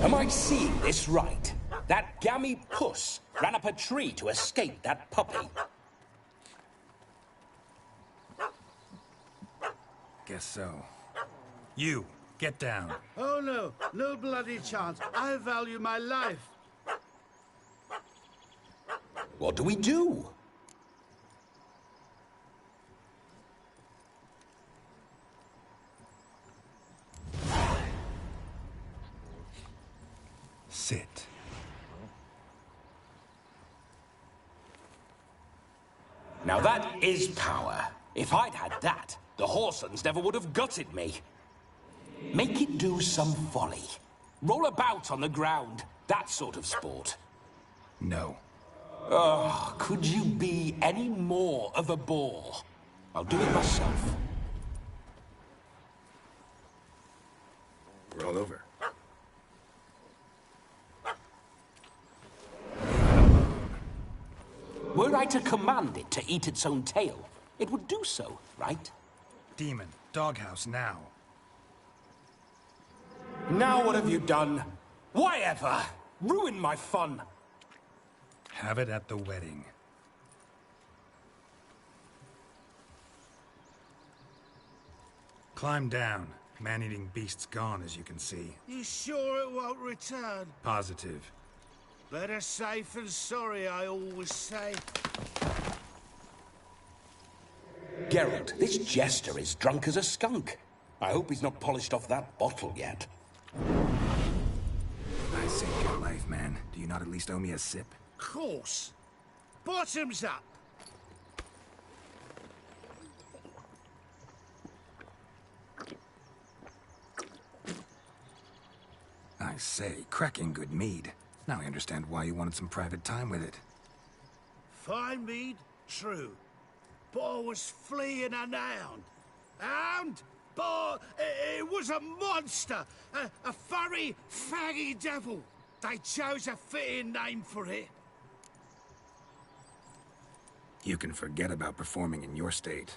Am I seeing this right? That gammy puss ran up a tree to escape that puppy. Guess so. You, get down. Oh no, no bloody chance. I value my life. What do we do? Sit. Now that is power. If I'd had that, the Horsons never would have gutted me. Make it do some folly. Roll about on the ground. That sort of sport. No. Oh, could you be any more of a bore? I'll do it myself. Roll over. Were I to command it to eat its own tail, it would do so, right? Demon, doghouse now. Now what have you done? Why ever? Ruin my fun. Have it at the wedding. Climb down. Man-eating beast's gone, as you can see. You sure it won't return? Positive. Better safe than sorry, I always say. Geralt, this jester is drunk as a skunk. I hope he's not polished off that bottle yet. I saved your life, man. Do you not at least owe me a sip? Course. Bottoms up. I say, cracking good mead. Now I understand why you wanted some private time with it. Fine mead, true. But I was fleeing an hound. Hound? But it was a monster. A furry, faggy devil. They chose a fitting name for it. You can forget about performing in your state.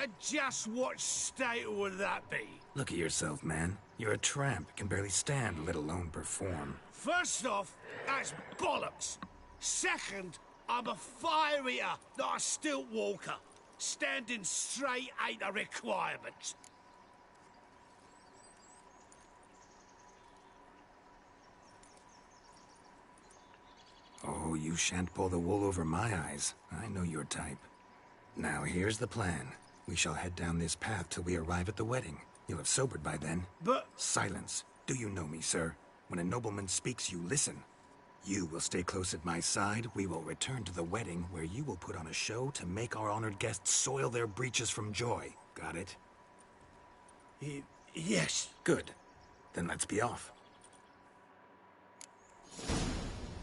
And just what state would that be? Look at yourself, man. You're a tramp, can barely stand, let alone perform. First off, that's bollocks. Second, I'm a fire eater, not a stilt walker. Standing straight ain't a requirement. Oh, you shan't pull the wool over my eyes. I know your type. Now, here's the plan. We shall head down this path till we arrive at the wedding. You'll have sobered by then. But... Silence. Do you know me, sir? When a nobleman speaks, you listen. You will stay close at my side. We will return to the wedding, where you will put on a show to make our honored guests soil their breeches from joy. Got it? Yes. Good. Then let's be off.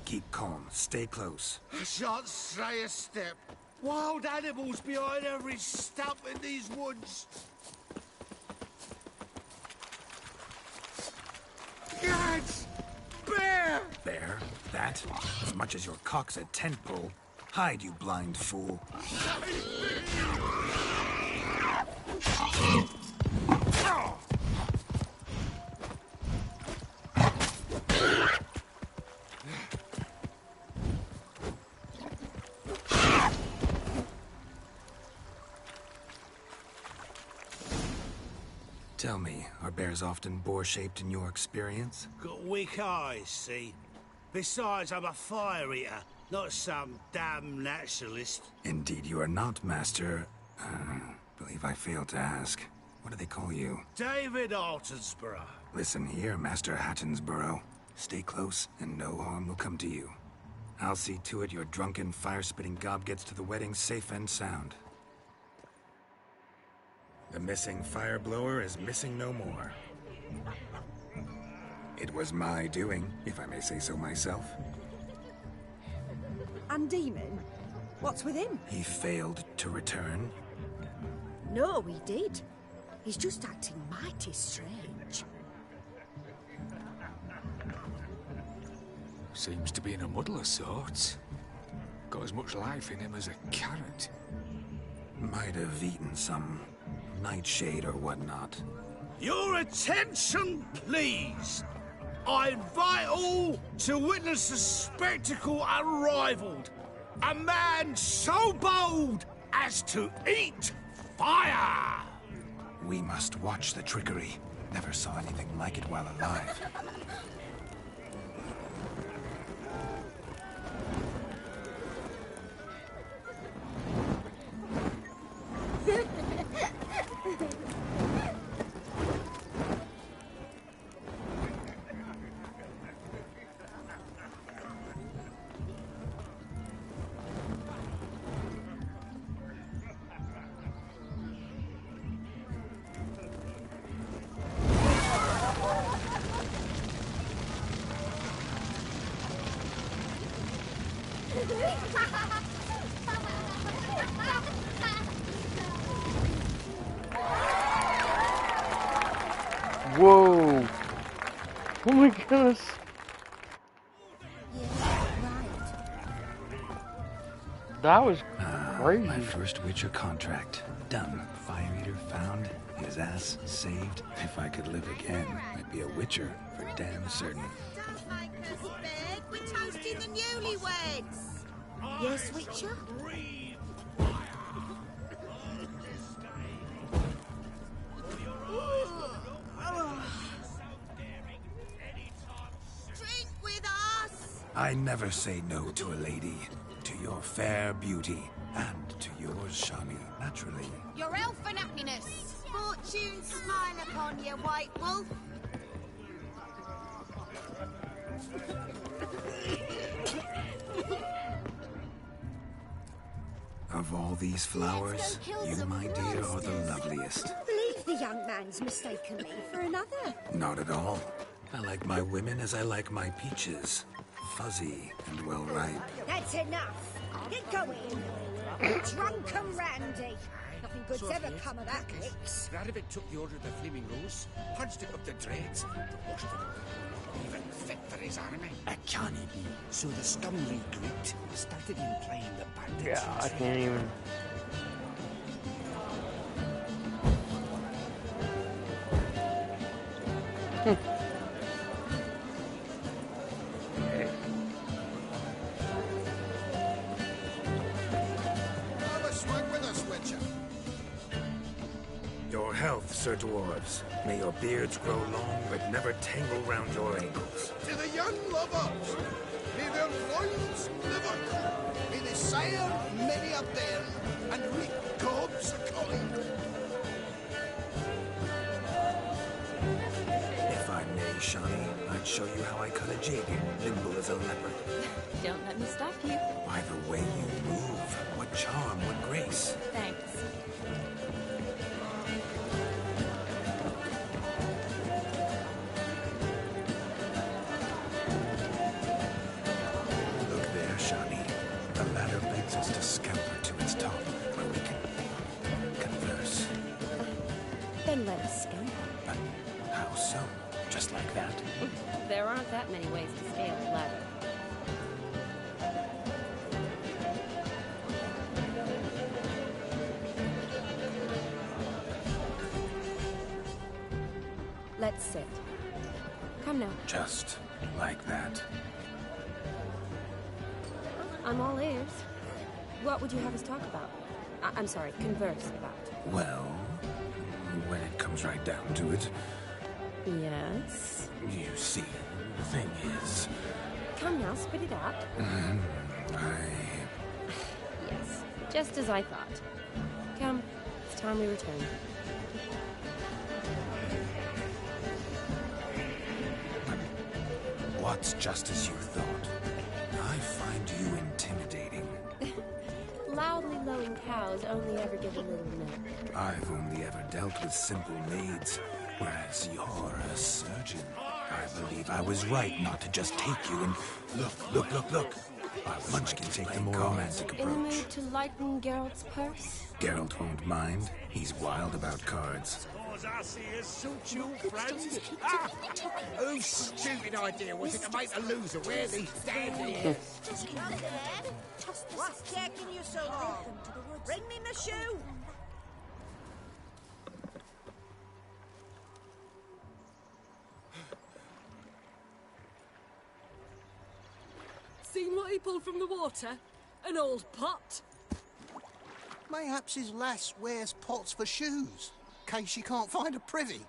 Keep calm. Stay close. I shan't stray a step. Wild animals behind every stump in these woods. Gads! Bear! Bear? That? As much as your cock's a tent pole. Hide, you blind fool. Tell me, are bears often boar-shaped in your experience? Got weak eyes, see? Besides, I'm a fire eater, not some damn naturalist. Indeed you are not, Master... believe I failed to ask. What do they call you? David Altonsborough. Listen here, Master Hattonsborough. Stay close, and no harm will come to you. I'll see to it your drunken, fire-spitting gob gets to the wedding safe and sound. The missing fire blower is missing no more. It was my doing, if I may say so myself. And Demon? What's with him? He failed to return. No, he did. He's just acting mighty strange. Seems to be in a muddle of sorts. Got as much life in him as a carrot. Might have eaten some nightshade or whatnot. Your attention, please. I invite all to witness a spectacle unrivaled. A man so bold as to eat fire! We must watch the trickery. Never saw anything like it while alive. Whoa! Oh my goodness! That was crazy. My first Witcher contract. Done. Fire Eater found. His ass saved. If I could live again, I'd be a Witcher for damn certain. Don't make us beg. We're toasting the newlyweds. Yes, Witcher? Drink with us. I never say no to a lady. To your fair beauty. And to yours, Shani, naturally. Your elfin happiness. Fortune smile upon you, White Wolf. Of all these flowers, you, my dear, are the loveliest. Believe the young man's mistaken me for another. Not at all. I like my women as I like my peaches. Fuzzy and well ripe. That's enough. Get going. Drunk and randy. Nothing good's ever come of that mix. Radovid took the order of the Flaming Rose, punched it up the dregs, washed it up. Even fit for his army. It can't be. So the scumly Greek started in playing the bandits. Yeah, I can't even. Have a swig with us, Witcher. Your health, Sir Dwarves. May your beards grow long, but never tangle round your ankles. To the young lovers, may their loins never cool. May they sire many a bairn and reap gobs of calling. If I may, Shani, I'd show you how I cut a jig, nimble as a leopard. Don't let me stop you. By the way you move, what charm, what grace. Thanks. Look there, Shani. The ladder begs us to scamper to its top, where we can converse. Then let us scamper. But how so? Just like that? There aren't that many ways to scale a ladder. Let's sit. Come now. Just like that. I'm all ears. What would you have us talk about? I'm sorry, converse about. Well, when it comes right down to it, Yes? you see, the thing is, Come now, spit it out. Yes, just as I thought. Come, it's time we return. What's just as you thought? I find you intimidating. Loudly lowing cows only ever give a little milk. I've only ever dealt with simple maids, whereas you're a surgeon. I believe I was right not to just take you and... Look. Our Munchkin take the more romantic In the approach. mood to lighten Geralt's purse? Geralt won't mind. He's wild about cards. 'cause I see a suit you, friend. Ah! Whose stupid idea was it to make a loser wear these damn ears? What's taking you so long? Bring me my shoe. Seen what he pulled from the water? An old pot. Mayhaps his lass wears pots for shoes, case she can't find a privy.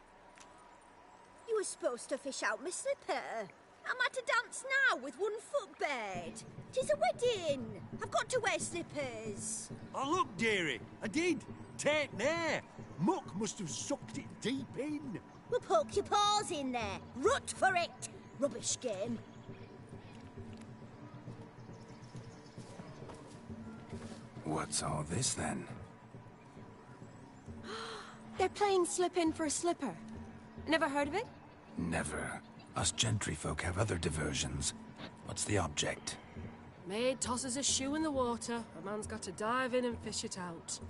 You were supposed to fish out my slipper. I'm at a dance now with one foot bared. 'Tis a wedding. I've got to wear slippers. Oh, look, dearie, I did. Take there. Muck must have sucked it deep in. Well, poke your paws in there. Rut for it. Rubbish game. What's all this, then? They're playing slip-in for a slipper. Never heard of it? Never. Us gentry folk have other diversions. What's the object? Maid tosses a shoe in the water. A man's got to dive in and fish it out.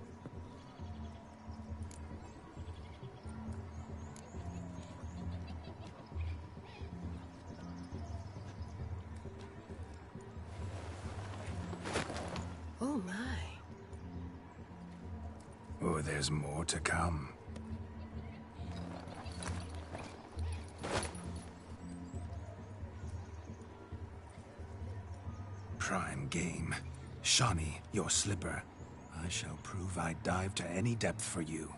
Oh my. Oh, there's more to come. Prime game. Shawnee, your slipper. I shall prove I'd dive to any depth for you.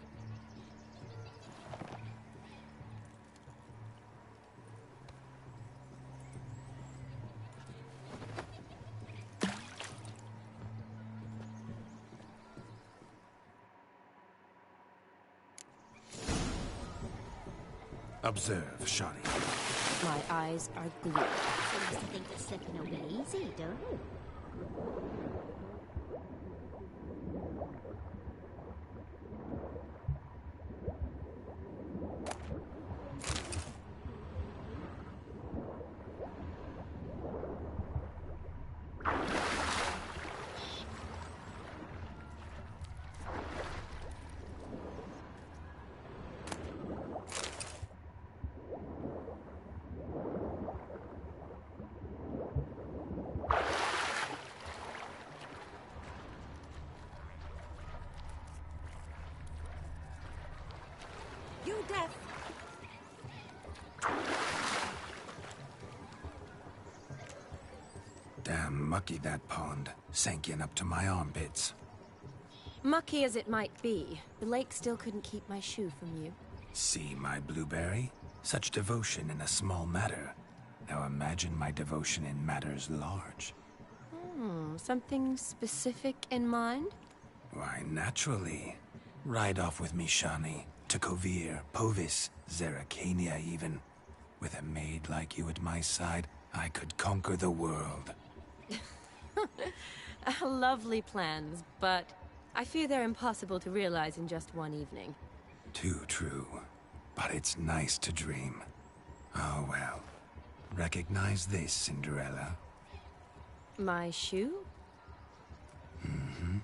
Observe, Shawnee. My eyes are glued. Seems to think that slipping will be easy, don't you? You deaf. Damn mucky, that pond. Sank in up to my armpits. Mucky as it might be, the lake still couldn't keep my shoe from you. See my blueberry? Such devotion in a small matter. Now imagine my devotion in matters large. Something specific in mind? Why, naturally. Ride off with me, Shawnee. To Kovir, Povis, Zeracania even. With a maid like you at my side, I could conquer the world. Lovely plans, but I fear they're impossible to realize in just one evening. Too true. But it's nice to dream. Oh well. Recognize this, Cinderella? My shoe? Mm-hmm.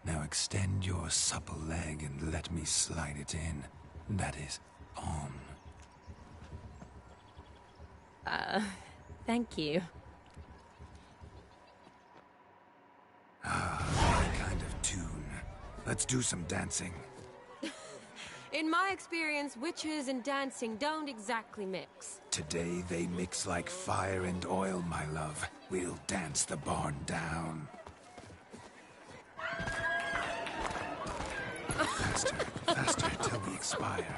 Now extend your supple leg and let me slide it in. That is, on. Thank you. Any kind of tune. Let's do some dancing. In my experience, witches and dancing don't exactly mix. Today they mix like fire and oil, my love. We'll dance the barn down. Faster, faster, till we expire.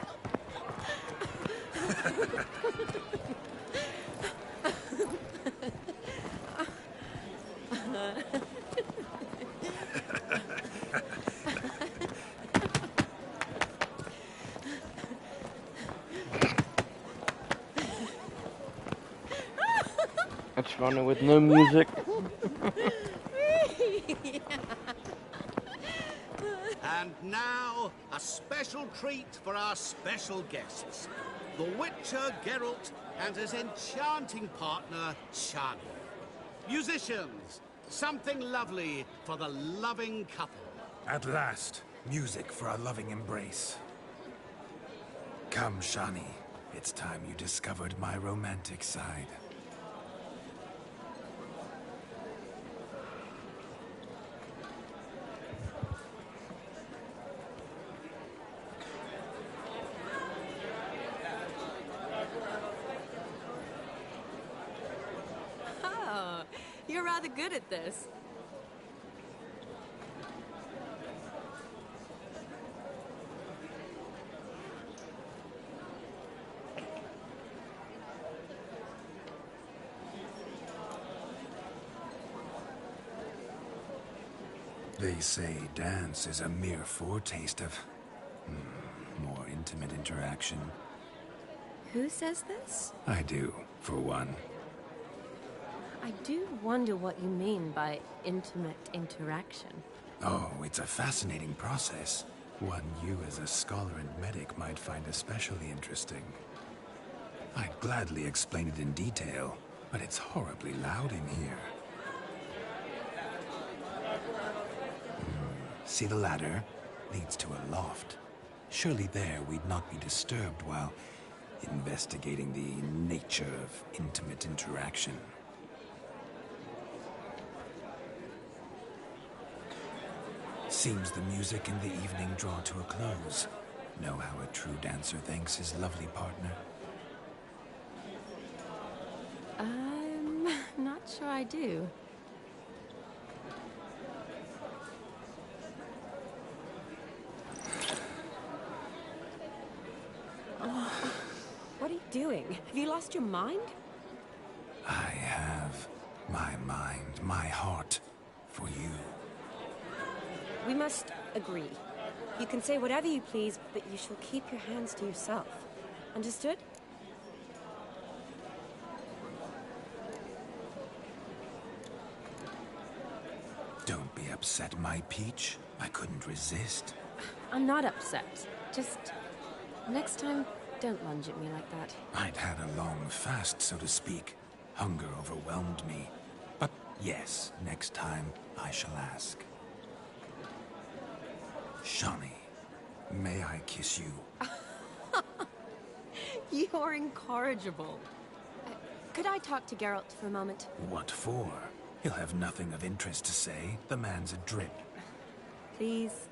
That's funny with no music. And now, a special treat for our special guests. The Witcher Geralt and his enchanting partner, Shani. Musicians, something lovely for the loving couple. At last, music for our loving embrace. Come, Shani. It's time you discovered my romantic side. Oh, you're rather good at this. They say dance is a mere foretaste of more intimate interaction. Who says this? I do, for one. I do wonder what you mean by intimate interaction. Oh, it's a fascinating process. One you as a scholar and medic might find especially interesting. I'd gladly explain it in detail, but it's horribly loud in here. See the ladder? Leads to a loft. Surely there we'd not be disturbed while investigating the nature of intimate interaction. Seems the music and the evening draw to a close. Know how a true dancer thanks his lovely partner? I'm not sure I do. What are you doing? Have you lost your mind? I have my mind, my heart, for you. We must agree. You can say whatever you please, but you shall keep your hands to yourself. Understood? Don't be upset, my peach. I couldn't resist. I'm not upset. Just next time, don't lunge at me like that. I'd had a long fast, so to speak. Hunger overwhelmed me. But yes, next time I shall ask. Shani, may I kiss you? You're incorrigible. Could I talk to Geralt for a moment? What for? He'll have nothing of interest to say. The man's a drip. Please?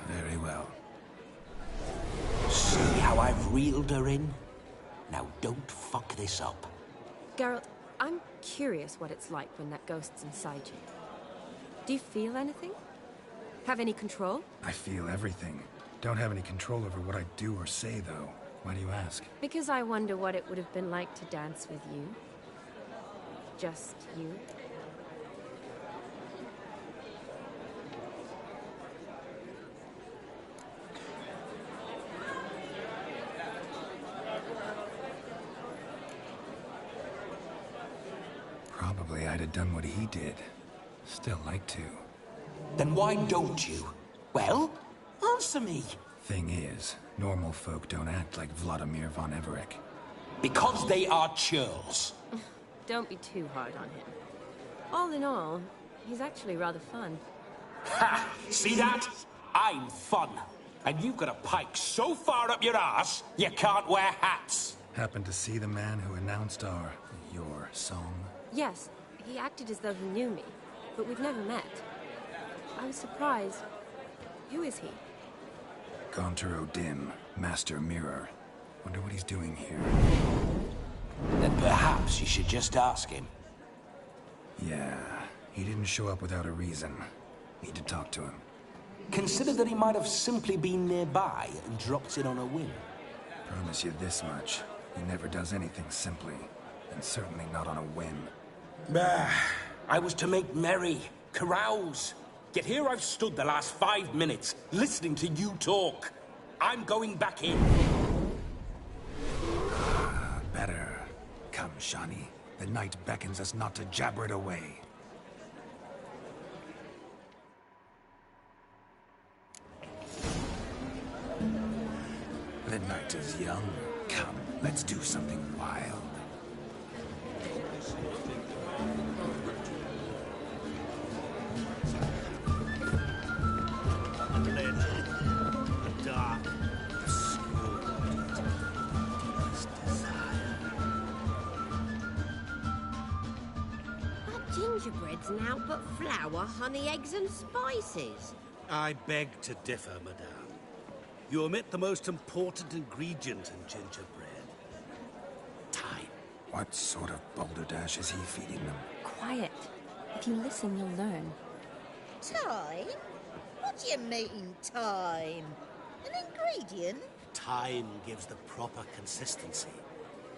Very well. See how I've reeled her in? Now don't fuck this up. Geralt, I'm curious what it's like when that ghost's inside you. Do you feel anything? Have any control? I feel everything. Don't have any control over what I do or say, though. Why do you ask? Because I wonder what it would have been like to dance with you. Just you. Probably I'd have done what he did. Still like to. Then why don't you? Well, answer me. Thing is, normal folk don't act like Vladimir von Everec. Because they are churls. Don't be too hard on him. All in all, he's actually rather fun. Ha! See that? I'm fun. And you've got a pike so far up your ass, you can't wear hats. Happened to see the man who announced your song? Yes, he acted as though he knew me, but we've never met. I was surprised. Who is he? Gaunter O'Dim, Master Mirror. Wonder what he's doing here. Then perhaps you should just ask him. Yeah, he didn't show up without a reason. Need to talk to him. Consider that he might have simply been nearby and dropped in on a whim. Promise you this much. He never does anything simply, and certainly not on a whim. Bah! I was to make merry, carouse. Yet here I've stood the last 5 minutes, listening to you talk. I'm going back in. Better. Come, Shani. The night beckons us not to jabber it away. The night is young. Come, let's do something wild. Dark, Gingerbread's now but flour, honey, eggs and spices. I beg to differ, madame. You omit the most important ingredient in gingerbread. Time. What sort of balderdash is he feeding them? Quiet. If you listen, you'll learn. Time? What do you mean, time? An ingredient? Time gives the proper consistency.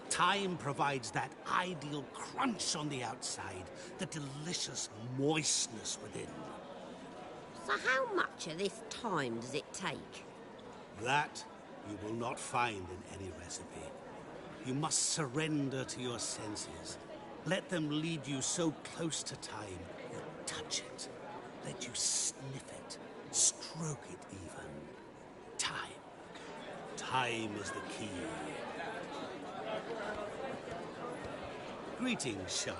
Time provides that ideal crunch on the outside, the delicious moistness within. So how much of this time does it take? That you will not find in any recipe. You must surrender to your senses. Let them lead you so close to time, you touch it. Let you sniff it, stroke it even. Time. Time is the key. Greetings, Shani.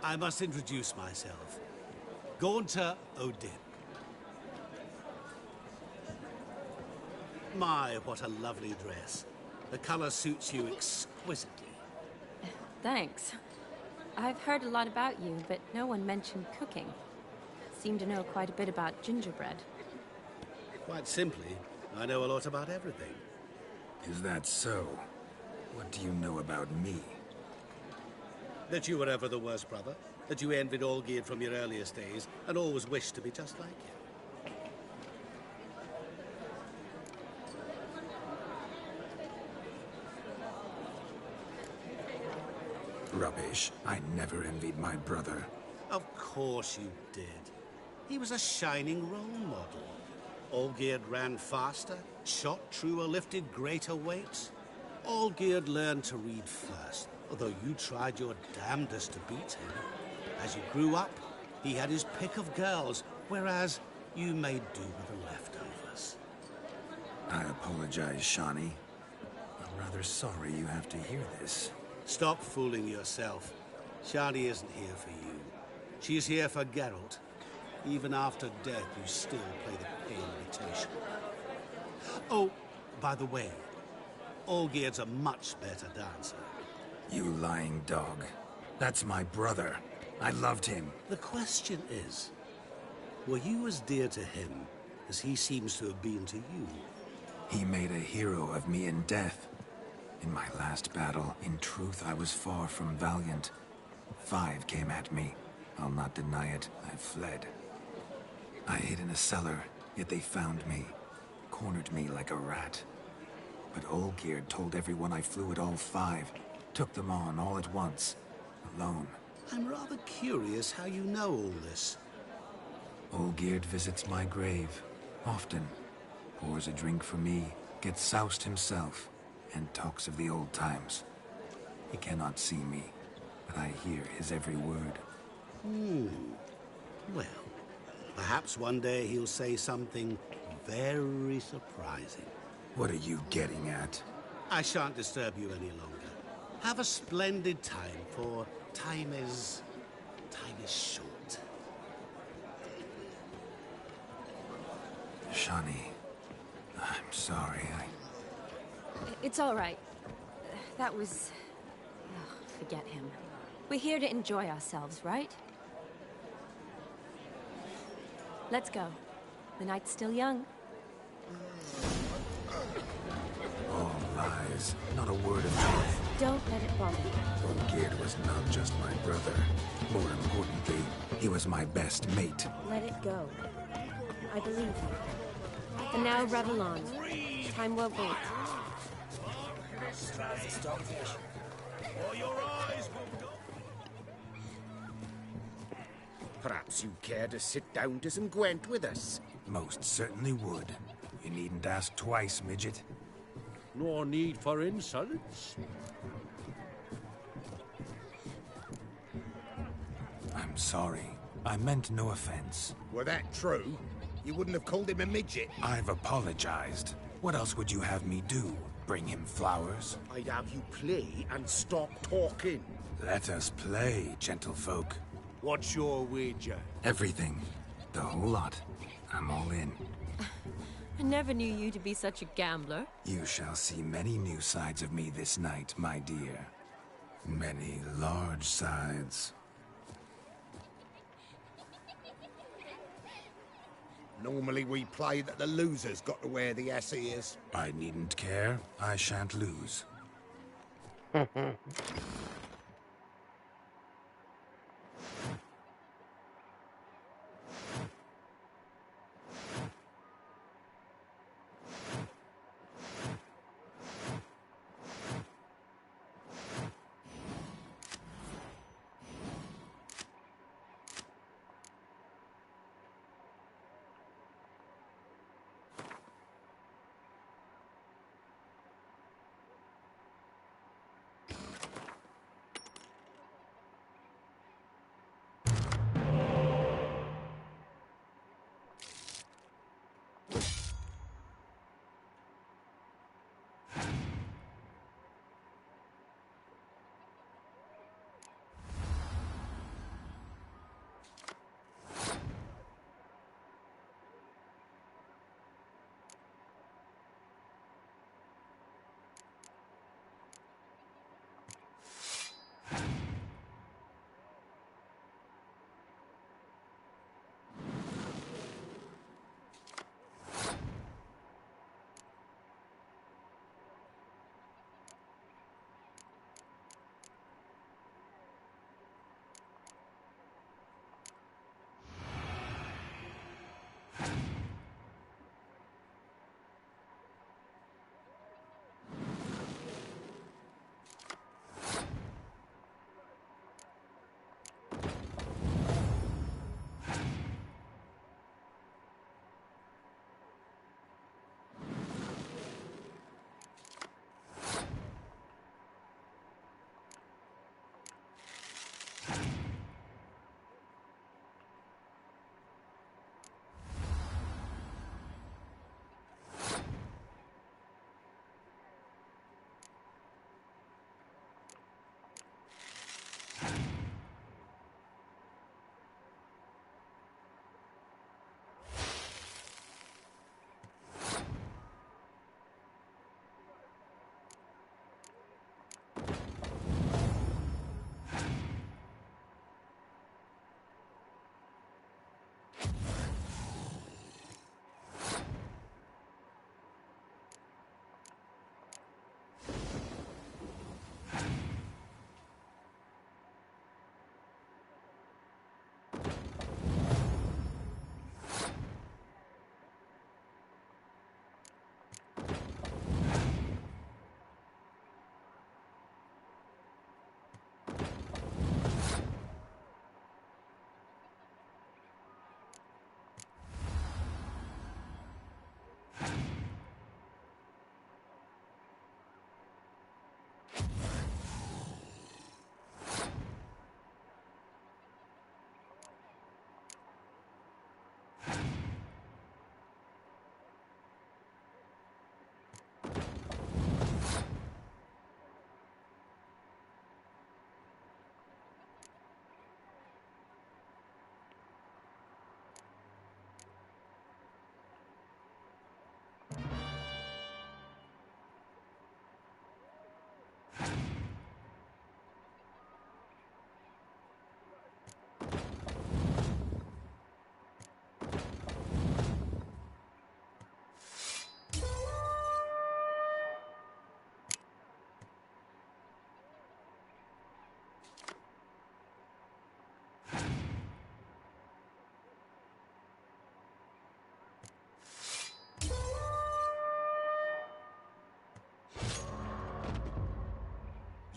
I must introduce myself. Gaunter O'Dim. My, what a lovely dress. The color suits you exquisitely. Thanks. I've heard a lot about you, but no one mentioned cooking. Seem to know quite a bit about gingerbread. Quite simply, I know a lot about everything. Is that so? What do you know about me? That you were ever the worst brother. That you envied Olgierd from your earliest days, and always wished to be just like him. Rubbish. I never envied my brother. Of course you did. He was a shining role model. Olgierd ran faster, shot truer, lifted greater weights. Olgierd learned to read first, although you tried your damnedest to beat him. As you grew up, he had his pick of girls, whereas you made do with the leftovers. I apologize, Shani. I'm rather sorry you have to hear this. Stop fooling yourself. Shani isn't here for you. She's here for Geralt. Even after death, you still play the pale imitation. Oh, by the way, Olgierd's a much better dancer. You lying dog. That's my brother. I loved him. The question is, were you as dear to him as he seems to have been to you? He made a hero of me in death. In my last battle, in truth, I was far from valiant. 5 came at me. I'll not deny it. I fled. I hid in a cellar, yet they found me. Cornered me like a rat. But Olgierd told everyone I flew at all 5. Took them on all at once. Alone. I'm rather curious how you know all this. Olgierd visits my grave. Often. Pours a drink for me. Gets soused himself. And talks of the old times. He cannot see me, but I hear his every word. Well, perhaps one day he'll say something very surprising. What are you getting at? I shan't disturb you any longer. Have a splendid time, for time is short. Shani, I'm sorry. It's all right. That was... Oh, forget him. We're here to enjoy ourselves, right? Let's go. The night's still young. All lies. Not a word of truth. Don't let it bother you. Olgierd was not just my brother. More importantly, he was my best mate. Let it go. I believe you. And now revel on. Time won't wait. Perhaps you'd care to sit down to some Gwent with us? Most certainly would. You needn't ask twice, midget. No need for insults. I'm sorry. I meant no offense. Were that true, you wouldn't have called him a midget. I've apologized. What else would you have me do? Bring him flowers? I'd have you play and stop talking. Let us play, gentlefolk. What's your wager? Everything. The whole lot. I'm all in. I never knew you to be such a gambler. You shall see many new sides of me this night, my dear. Many large sides. Normally we play that the loser's got to wear the ass ears. I needn't care. I shan't lose.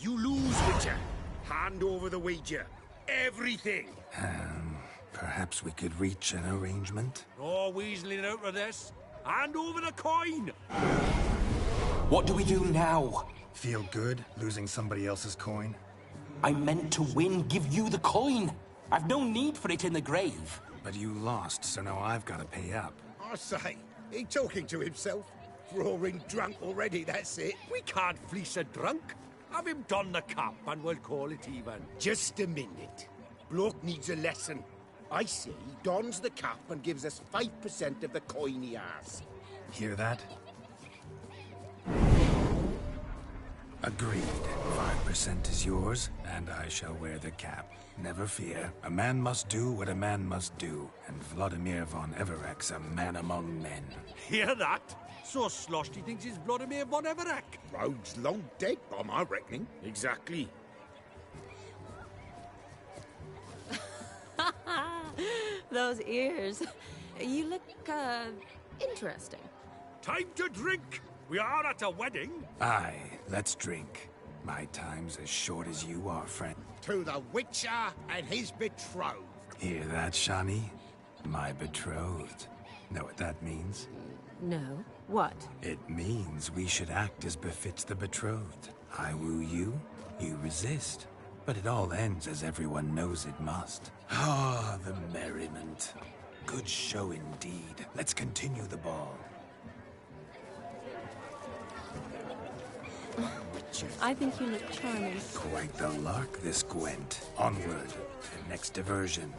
You lose, Witcher. Hand over the wager. Everything. Perhaps we could reach an arrangement? No weaseling out of this. Hand over the coin! What do we do now? Feel good, losing somebody else's coin? I meant to win, give you the coin. I've no need for it in the grave. But you lost, so now I've got to pay up. I say, he talking to himself? Roaring drunk already, that's it. We can't fleece a drunk. Have him don the cap and we'll call it even. Just a minute. Bloke needs a lesson. I say he dons the cap and gives us 5% of the coin he has. Hear that? Agreed. 5% is yours, and I shall wear the cap. Never fear. A man must do what a man must do, and Vladimir von Everek's a man among men. Hear that? So sloshed he thinks he's Vladimir von Everek. Rogue's long dead by my reckoning. Exactly. Those ears. You look, interesting. Time to drink. We are at a wedding. Aye, let's drink. My time's as short as you are, friend. To the Witcher and his betrothed. Hear that, Shani? My betrothed. Know what that means? No. What? It means we should act as befits the betrothed. I woo you, you resist. But it all ends as everyone knows it must. Ah, the merriment. Good show indeed. Let's continue the ball. I think you look charming. Quite the lark, this Gwent. Onward. Next diversion.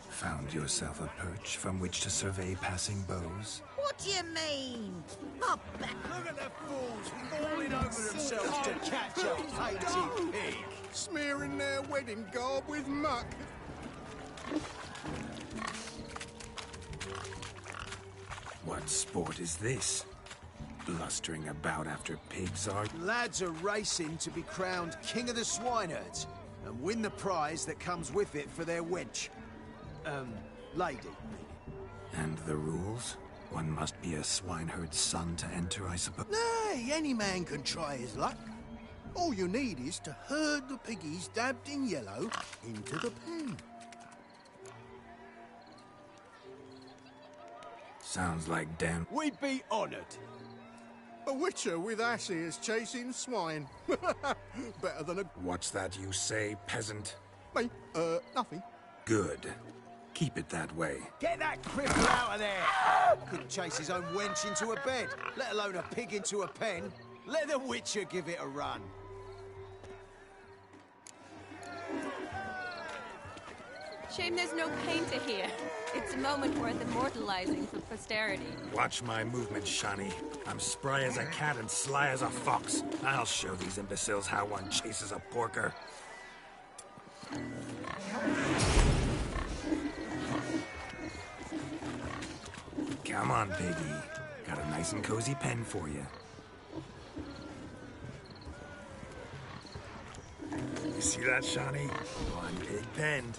Found yourself a perch from which to survey passing bows? What do you mean? My back. Look at the fools falling over themselves to catch a painted pig. Smearing their wedding garb with muck. What sport is this? Blustering about after pigs are... Lads are racing to be crowned King of the Swineherds and win the prize that comes with it for their wench. Lady. And the rules? One must be a swineherd's son to enter, I suppose? Nay, any man can try his luck. All you need is to herd the piggies dabbed in yellow into the pen. Sounds like damn... We'd be honoured. A witcher with asses chasing swine. Better than a... What's that you say, peasant? Me? Nothing. Good. Keep it that way. Get that cripple out of there! Couldn't chase his own wench into a bed, let alone a pig into a pen. Let the Witcher give it a run. Shame there's no painter here. It's a moment worth immortalizing for posterity. Watch my movements, Shani. I'm spry as a cat and sly as a fox. I'll show these imbeciles how one chases a porker. Come on, piggy. Got a nice and cozy pen for you. You see that, Shani? One pig penned.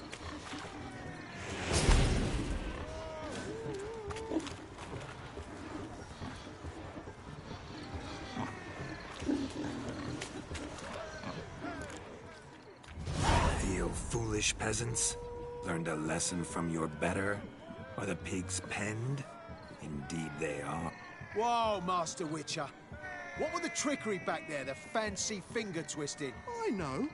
Feel foolish, peasants? Learned a lesson from your better? Are the pigs penned? Indeed they are. Whoa, Master Witcher. What were the trickery back there, the fancy finger twisting? I know.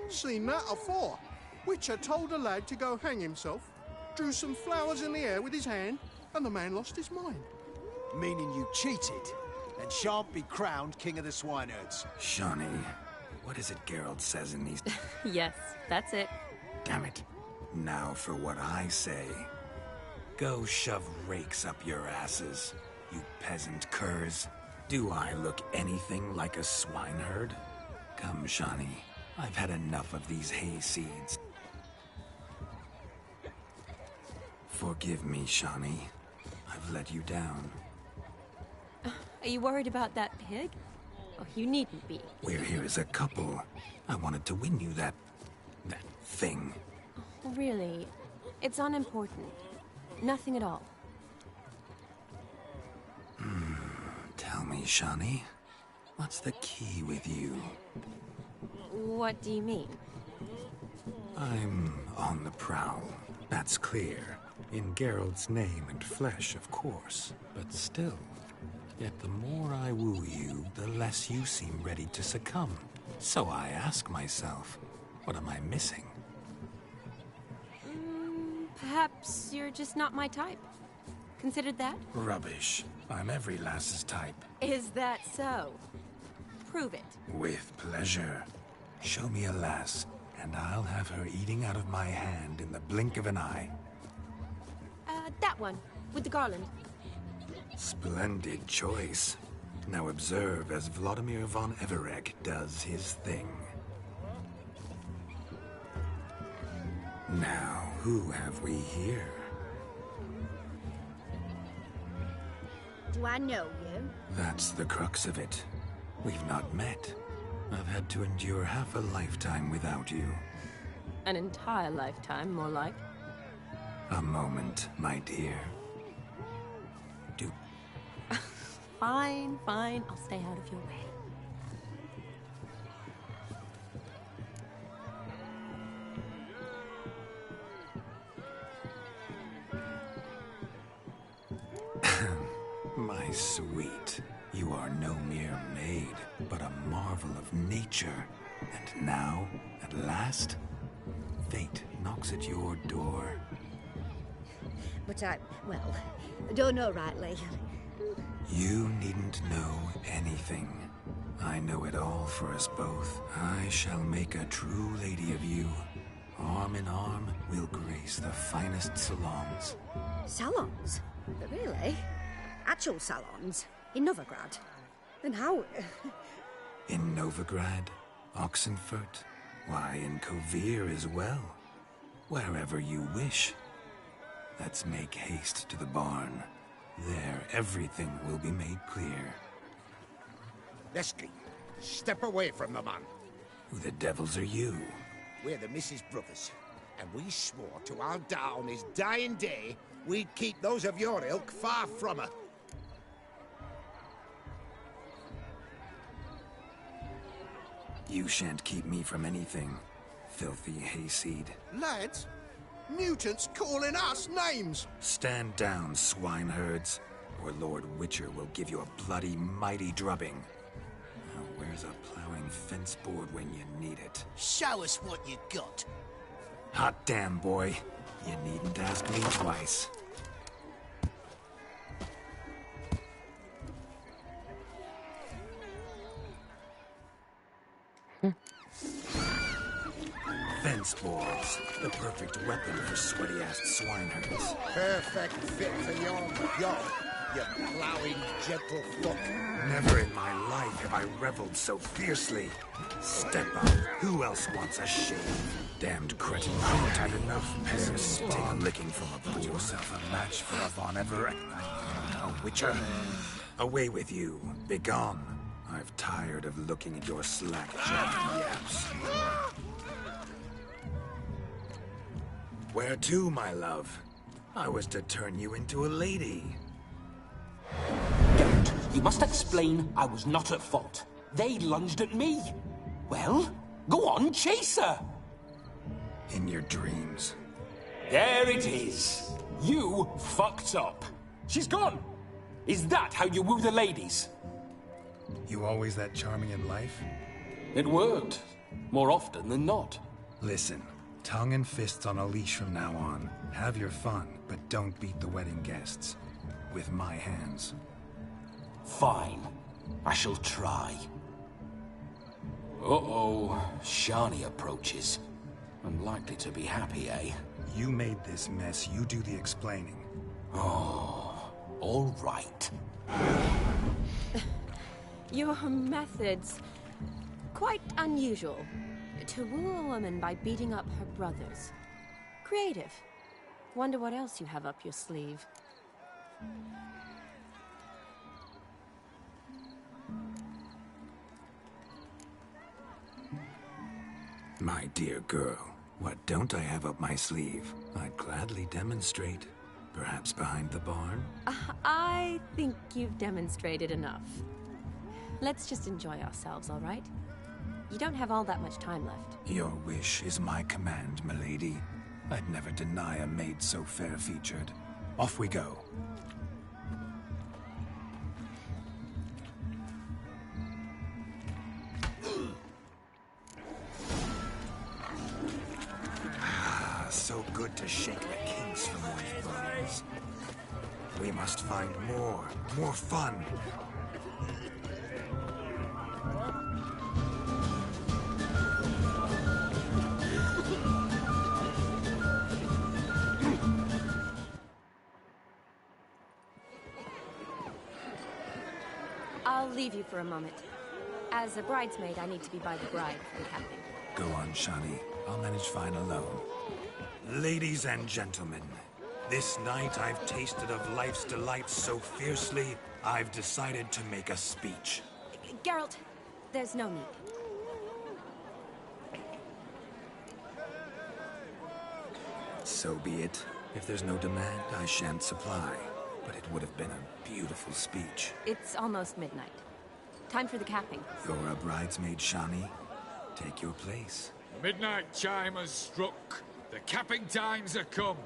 Seen that afore. Witcher told a lad to go hang himself, drew some flowers in the air with his hand, and the man lost his mind. Meaning you cheated, and shan't be crowned King of the Swineherds. Shani, what is it Geralt says in these... Yes, that's it. Damn it. Now for what I say. Go shove rakes up your asses, you peasant curs. Do I look anything like a swineherd? Come, Shani. I've had enough of these hay seeds. Forgive me, Shani. I've let you down. Are you worried about that pig? Oh, you needn't be. We're here as a couple. I wanted to win you that thing. Really? It's unimportant. Nothing at all. Tell me, Shani. What's the key with you? What do you mean? I'm on the prowl. That's clear. In Geralt's name and flesh, of course. But still. Yet the more I woo you, the less you seem ready to succumb. So I ask myself, what am I missing? Perhaps you're just not my type. Considered that? Rubbish. I'm every lass's type. Is that so? Prove it. With pleasure. Show me a lass, and I'll have her eating out of my hand in the blink of an eye. That one, with the garland. Splendid choice. Now observe as Vladimir von Everec does his thing. Now, who have we here? Do I know you? That's the crux of it. We've not met. I've had to endure half a lifetime without you. An entire lifetime, more like. A moment, my dear. Fine, fine. I'll stay out of your way. My sweet, you are no mere maid, but a marvel of nature. And now, at last, fate knocks at your door. But well, I don't know rightly. You needn't know anything. I know it all for us both. I shall make a true lady of you. Arm in arm, we'll grace the finest salons. Salons? Really? Actual salons? In Novigrad? And how? In Novigrad, Oxenfurt, why, in Kovir as well. Wherever you wish. Let's make haste to the barn. There, everything will be made clear. Lesky, step away from the man. Who the devils are you? We're the Mrs. Brothers, and we swore to our da on his dying day we'd keep those of your ilk far from her. You shan't keep me from anything, filthy hayseed. Lads, mutants calling us names! Stand down, swineherds, or Lord Witcher will give you a bloody mighty drubbing. Now where's a plowing fence board when you need it? Show us what you got. Hot damn, boy. You needn't ask me twice. Fence boards, the perfect weapon for sweaty-assed swineherds. Perfect fit for your job, you ploughing gentle foot. Never in my life have I reveled so fiercely. Step up. Who else wants a shave? Damned cretin. Haven't had enough peasants. Take a licking from a boor. Yourself a match for a Von Everett. A Witcher. Away with you. Begone. I've tired of looking at your slack-jawed yaps. Where to, my love? I was to turn you into a lady. Don't. You must explain I was not at fault. They lunged at me. Well, go on, chase her. In your dreams. There it is. You fucked up. She's gone. Is that how you woo the ladies? You always that charming in life? It worked. More often than not. Listen, tongue and fists on a leash from now on. Have your fun, but don't beat the wedding guests. With my hands. Fine. I shall try. Uh-oh. Shani approaches. Unlikely to be happy, eh? You made this mess. You do the explaining. Oh, all right. Your methods... quite unusual. To woo a woman by beating up her brothers. Creative. Wonder what else you have up your sleeve. My dear girl, what don't I have up my sleeve? I'd gladly demonstrate. Perhaps behind the barn? I think you've demonstrated enough. Let's just enjoy ourselves, all right? You don't have all that much time left. Your wish is my command, milady. I'd never deny a maid so fair-featured. Off we go. So good to shake the kinks from one's bones. We must find more fun. I'll I'll leave you for a moment. As a bridesmaid, I need to be by the bride for the camping. Go on, Shani. I'll manage fine alone. Ladies and gentlemen, this night I've tasted of life's delights so fiercely, I've decided to make a speech. Geralt, there's no need. So be it. If there's no demand, I shan't supply. But it would have been a beautiful speech. It's almost midnight. Time for the capping. You're a bridesmaid, Shani. Take your place. Midnight chime has struck. The capping times are come.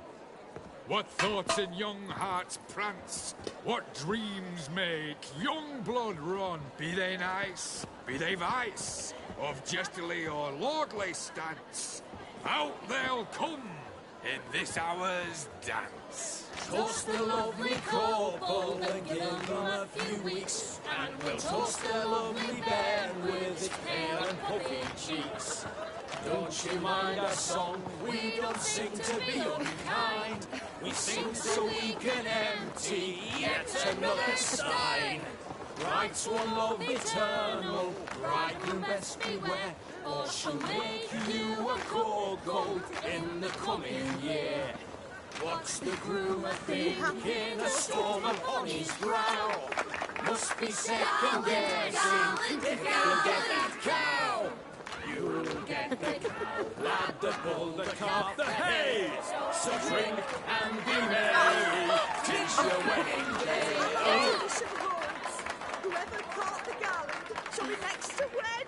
What thoughts in young hearts prance? What dreams make young blood run? Be they nice, be they vice, of jestily or lordly stance, out they'll come in this hour's dance. Toast the lovely couple and give them a few weeks, and we'll toast the lovely bed with its pale and puffy cheeks. Don't you mind our song? We don't sing to be unkind. We sing so we can empty yet another stein. Bride's one love eternal, bridegroom best beware, or she'll make you a cold goat in the coming year. What's the groom a thinking? A storm upon his brow. Must be second guessing if you'll get that cow. You'll get the cow, lad, the bull, the calf, the hay. So drink and be merry, 'tis your wedding day. Whoever caught the garland shall be next to wed.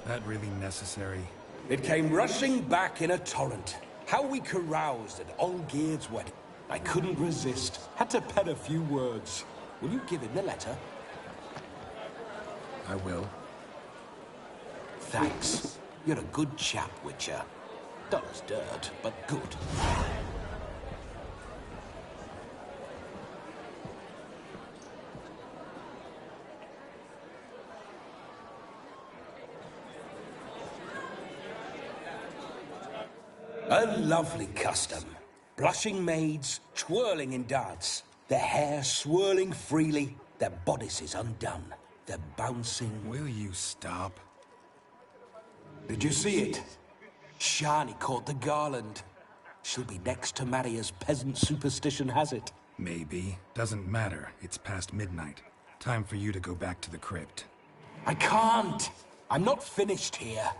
That really necessary? It came rushing back in a torrent. How we caroused at Olgierd's wedding. I couldn't resist. Had to pen a few words. Will you give him the letter? I will. Thanks. You're a good chap, Witcher. Dull as dirt, but good. A lovely custom. Blushing maids, twirling in dance, their hair swirling freely, their bodices undone, their bouncing... Will you stop? Did you see it? Shani caught the garland. She'll be next to marry as peasant superstition has it. Maybe. Doesn't matter. It's past midnight. Time for you to go back to the crypt. I can't! I'm not finished here.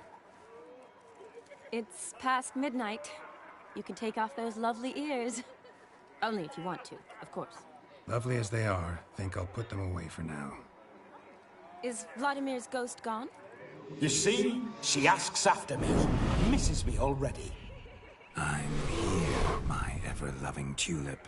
It's past midnight. You can take off those lovely ears. Only if you want to, of course. Lovely as they are, think I'll put them away for now. Is Vladimir's ghost gone? You see? She asks after me. Misses me already. I'm here, my ever-loving tulip.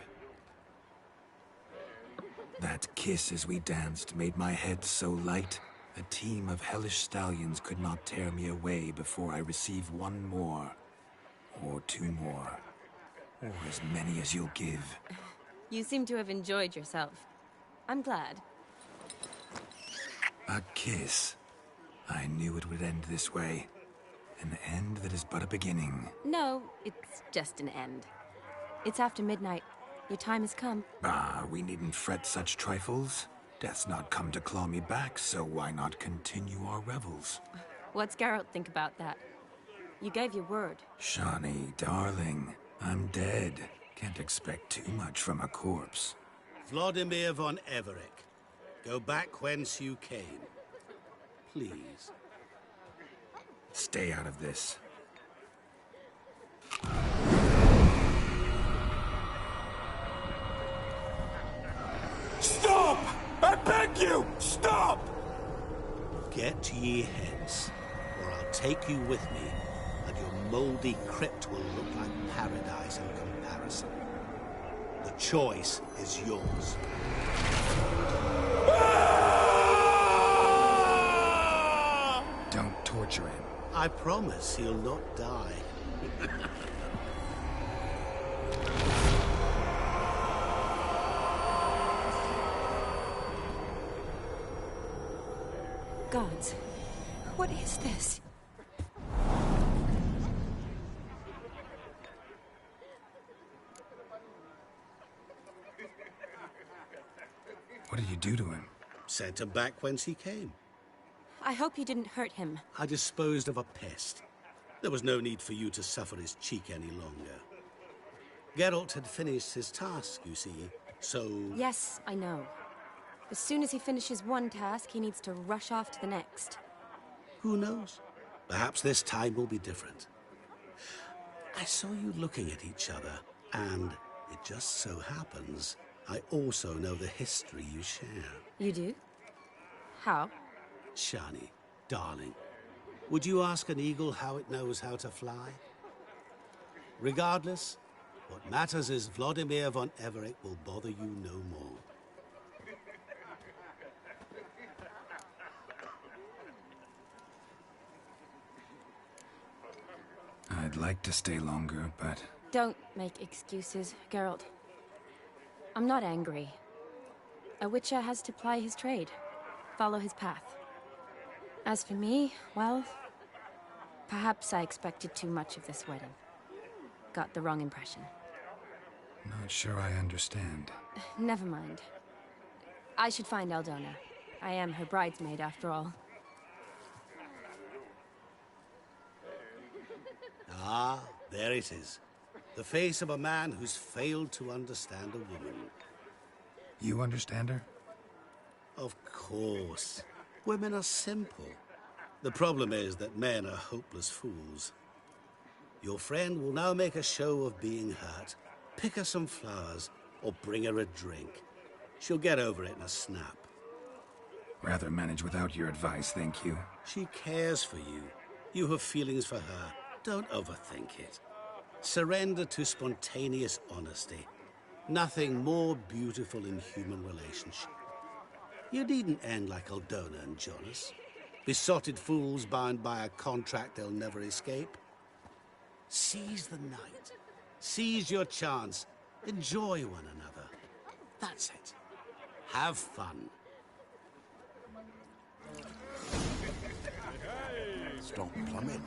That kiss as we danced made my head so light, a team of hellish stallions could not tear me away before I receive one more. Or two more. Or as many as you'll give. You seem to have enjoyed yourself. I'm glad. A kiss. I knew it would end this way. An end that is but a beginning. No, it's just an end. It's after midnight. Your time has come. Ah, we needn't fret such trifles. Death's not come to claw me back, so why not continue our revels? What's Geralt think about that? You gave your word. Shani, darling, I'm dead. Can't expect too much from a corpse. Vladimir von Everec, go back whence you came. Please. Stay out of this. Stop! I beg you! Stop! Get ye hence, or I'll take you with me, and your mouldy crypt will look like paradise in comparison. The choice is yours. Don't torture him. I promise he'll not die. Gods, what is this? What did you do to him? Sent him back whence he came. I hope you didn't hurt him. I disposed of a pest. There was no need for you to suffer his cheek any longer. Geralt had finished his task, you see, so... Yes, I know. As soon as he finishes one task, he needs to rush off to the next. Who knows? Perhaps this time will be different. I saw you looking at each other, and it just so happens I also know the history you share. You do? How? Shani, darling, would you ask an eagle how it knows how to fly? Regardless, what matters is Vladimir von Everec will bother you no more. I'd like to stay longer, but... Don't make excuses, Geralt. I'm not angry. A witcher has to ply his trade, follow his path. As for me, well, perhaps I expected too much of this wedding. Got the wrong impression. Not sure I understand. Never mind. I should find Aldona. I am her bridesmaid, after all. Ah, there it is. The face of a man who's failed to understand a woman. You understand her? Of course. Women are simple. The problem is that men are hopeless fools. Your friend will now make a show of being hurt, pick her some flowers, or bring her a drink. She'll get over it in a snap. Rather manage without your advice, thank you. She cares for you. You have feelings for her. Don't overthink it. Surrender to spontaneous honesty. Nothing more beautiful in human relationship. You needn't end like Aldona and Jonas. Besotted fools bound by a contract they'll never escape. Seize the night. Seize your chance. Enjoy one another. That's it. Have fun. Stop plumbing.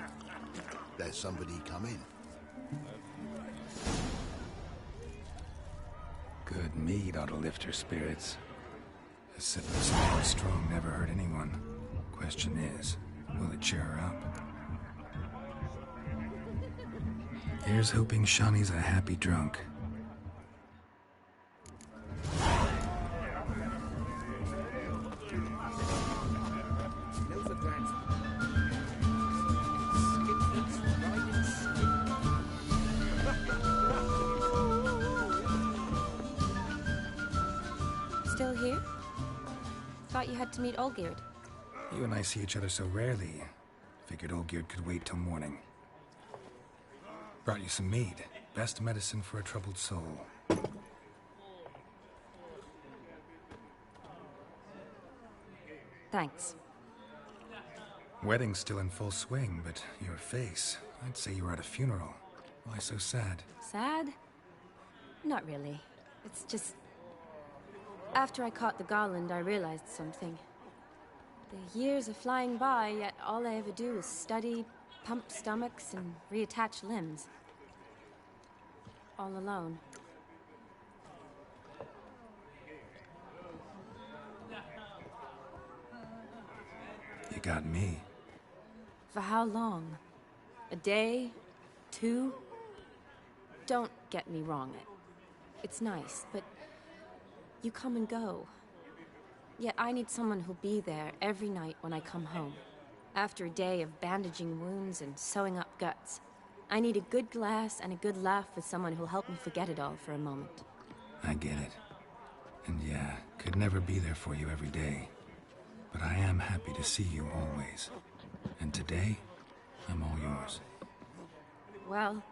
There's somebody coming. Good mead ought to lift her spirits. A sip of something strong never hurt anyone. Question is, will it cheer her up? Here's hoping Shani's a happy drunk. Still here? Thought you had to meet Olgierd. You and I see each other so rarely. Figured Olgierd could wait till morning. Brought you some mead. Best medicine for a troubled soul. Thanks. Wedding's still in full swing, but your face, I'd say you were at a funeral. Why so sad? Sad? Not really. It's just... After I caught the garland, I realized something. The years are flying by, yet all I ever do is study, pump stomachs, and reattach limbs. All alone. You got me. For how long? A day? 2? Don't get me wrong. It's nice, but you come and go. Yet I need someone who'll be there every night when I come home. After a day of bandaging wounds and sewing up guts, I need a good glass and a good laugh with someone who'll help me forget it all for a moment. I get it. And yeah, could never be there for you every day. But I am happy to see you always. And today, I'm all yours. Well,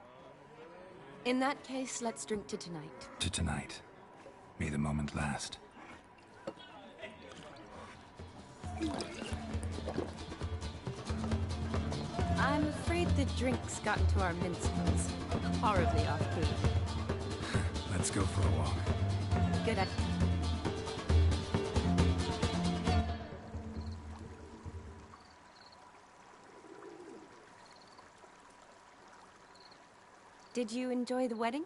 in that case, let's drink to tonight. To tonight. May the moment last. I'm afraid the drinks got into our minstrels. Horribly off-key. Let's go for a walk. Good at... Did you enjoy the wedding?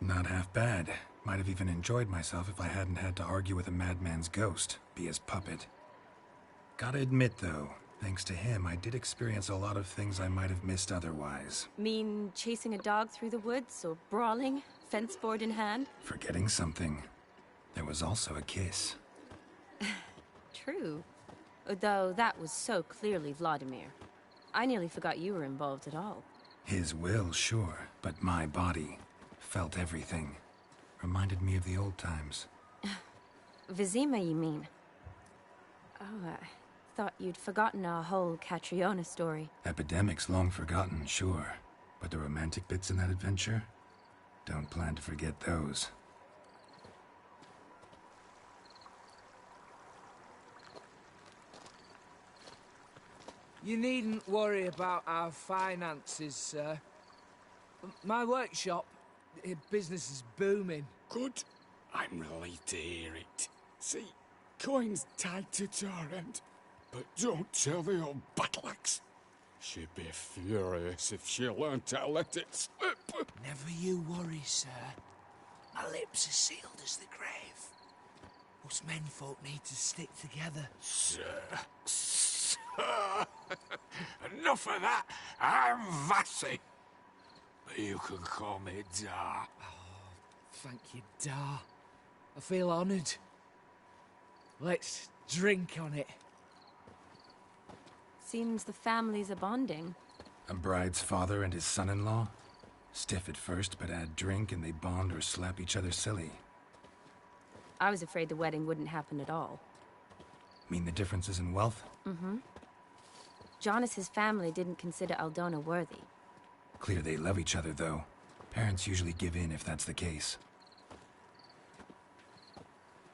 Not half bad. Might have even enjoyed myself if I hadn't had to argue with a madman's ghost, be his puppet. Gotta admit, though, thanks to him, I did experience a lot of things I might have missed otherwise. Mean chasing a dog through the woods, or brawling, fence board in hand? Forgetting something. There was also a kiss. True. Though that was so clearly Vladimir. I nearly forgot you were involved at all. His will, sure, but my body felt everything. Reminded me of the old times. Vizima, you mean? Oh, I thought you'd forgotten our whole Catriona story. Epidemics long forgotten, sure. But the romantic bits in that adventure? Don't plan to forget those. You needn't worry about our finances, sir. My workshop, business is booming. Good. I'm relieved to hear it. See, coin's tied to Torrent, but don't tell the old battle-axe. She'd be furious if she learned to let it slip. Never you worry, sir. My lips are sealed as the grave. Us menfolk need to stick together. Sir. Enough of that. I'm Vassy. But you can call me Dar. Oh, thank you, Dar. I feel honoured. Let's drink on it. Seems the families are bonding. A bride's father and his son-in-law? Stiff at first, but add drink and they bond or slap each other silly. I was afraid the wedding wouldn't happen at all. Mean the differences in wealth? Mm-hmm. Jonas's family didn't consider Aldona worthy. Clear they love each other, though. Parents usually give in if that's the case.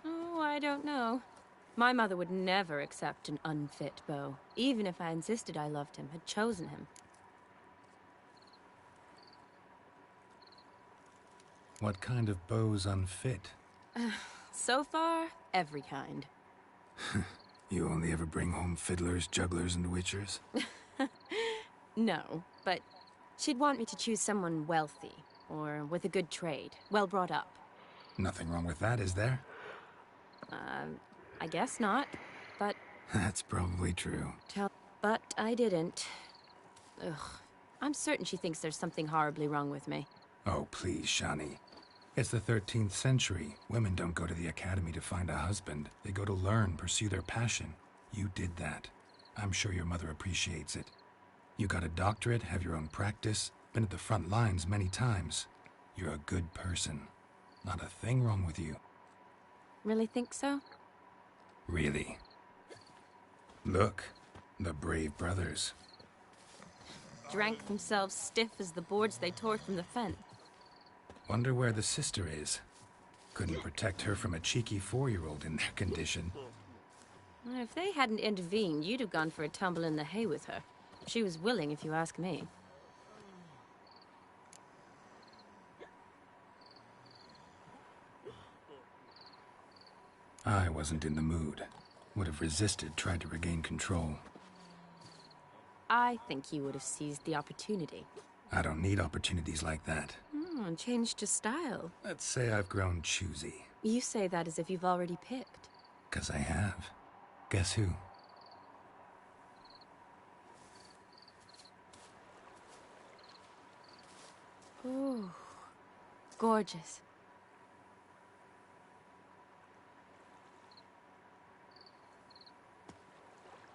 Oh, I don't know. My mother would never accept an unfit beau, even if I insisted I loved him, had chosen him. What kind of beau's unfit? So far, every kind. You only ever bring home fiddlers, jugglers, and witchers? No, but she'd want me to choose someone wealthy, or with a good trade, well brought up. Nothing wrong with that, is there? I guess not, but... That's probably true. But I didn't. Ugh. I'm certain she thinks there's something horribly wrong with me. Oh, please, Shani. It's the 13th century. Women don't go to the academy to find a husband. They go to learn, pursue their passion. You did that. I'm sure your mother appreciates it. You got a doctorate, have your own practice, been at the front lines many times. You're a good person. Not a thing wrong with you. Really think so? Really. Look, the brave brothers. Drank themselves stiff as the boards they tore from the fence. Wonder where the sister is. Couldn't protect her from a cheeky 4-year-old in their condition. If they hadn't intervened, you'd have gone for a tumble in the hay with her. She was willing, if you ask me. I wasn't in the mood. Would have resisted, tried to regain control. I think you would have seized the opportunity. I don't need opportunities like that. And changed your style. Let's say I've grown choosy. You say that as if you've already picked. 'Cause I have. Guess who? Ooh, gorgeous.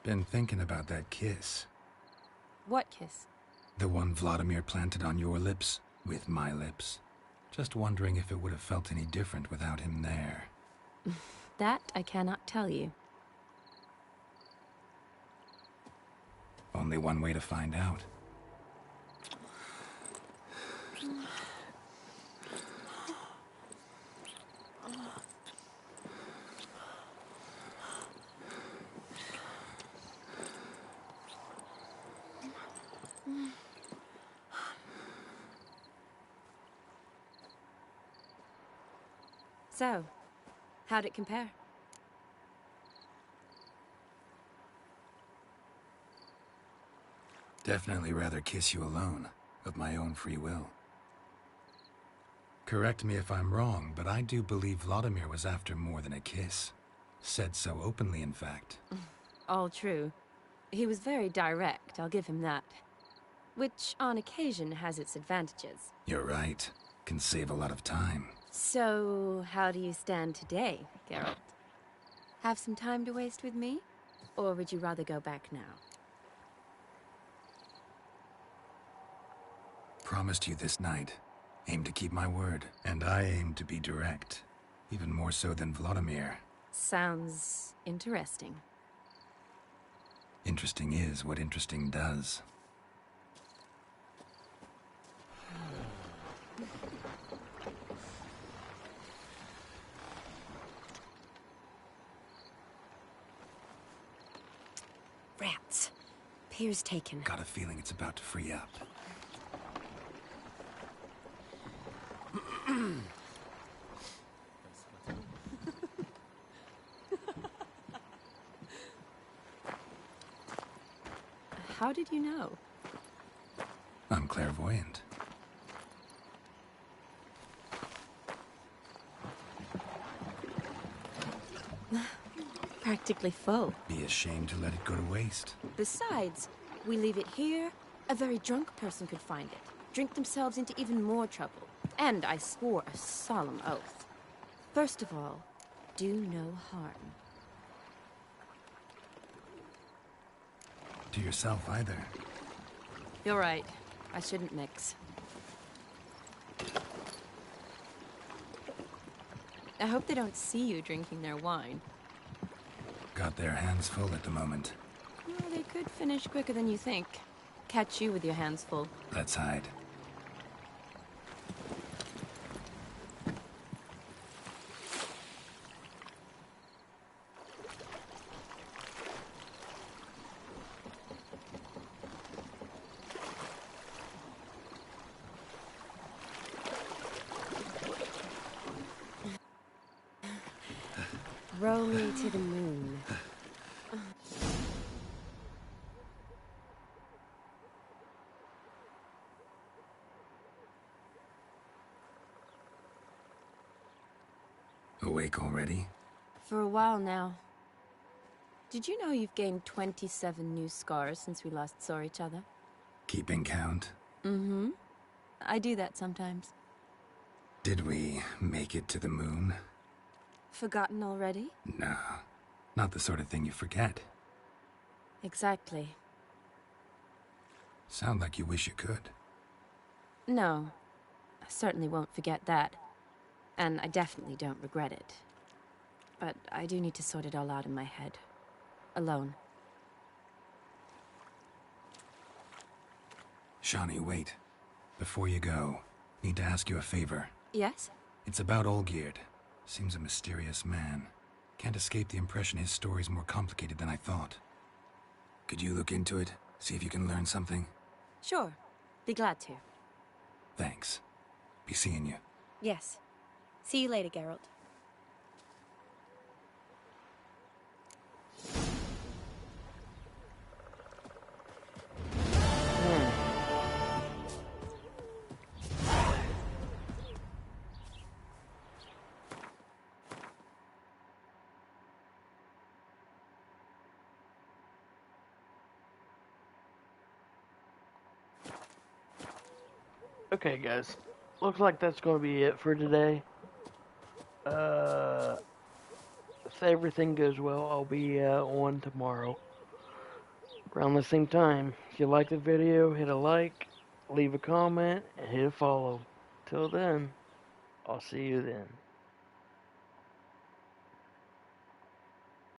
Been thinking about that kiss. What kiss? The one Vladimir planted on your lips, with my lips. Just wondering if it would have felt any different without him there. That I cannot tell you. Only one way to find out. So, how'd it compare? Definitely rather kiss you alone, of my own free will. Correct me if I'm wrong, but I do believe Vladimir was after more than a kiss. Said so openly, in fact. All true. He was very direct, I'll give him that. Which, on occasion, has its advantages. You're right. Can save a lot of time. So, how do you stand today, Geralt? Have some time to waste with me? Or would you rather go back now? Promised you this night. Aim to keep my word. And I aim to be direct. Even more so than Vladimir. Sounds interesting. Interesting is what interesting does. Rats. Pier's taken. Got a feeling it's about to free up. How did you know? I'm clairvoyant. Practically full. Be ashamed to let it go to waste. Besides, we leave it here, a very drunk person could find it, drink themselves into even more trouble. And I swore a solemn oath. First of all, do no harm. To yourself either. You're right. I shouldn't mix. I hope they don't see you drinking their wine. Got their hands full at the moment. Well, they could finish quicker than you think. Catch you with your hands full. Let's hide. Row me to the moon. Awake already? For a while now. Did you know you've gained 27 new scars since we last saw each other? Keeping count? Mm-hmm. I do that sometimes. Did we make it to the moon? Forgotten already? No. Not the sort of thing you forget. Exactly. Sound like you wish you could. No. I certainly won't forget that. And I definitely don't regret it. But I do need to sort it all out in my head. Alone. Shani, wait. Before you go, need to ask you a favor. Yes? It's about Olgierd. Seems a mysterious man. Can't escape the impression his story's more complicated than I thought. Could you look into it? See if you can learn something? Sure. Be glad to. Thanks. Be seeing you. Yes. See you later, Geralt. Okay, guys. Looks like that's going to be it for today. If everything goes well, I'll be on tomorrow. Around the same time. If you like the video, hit a like, leave a comment, and hit a follow. Till then, I'll see you then.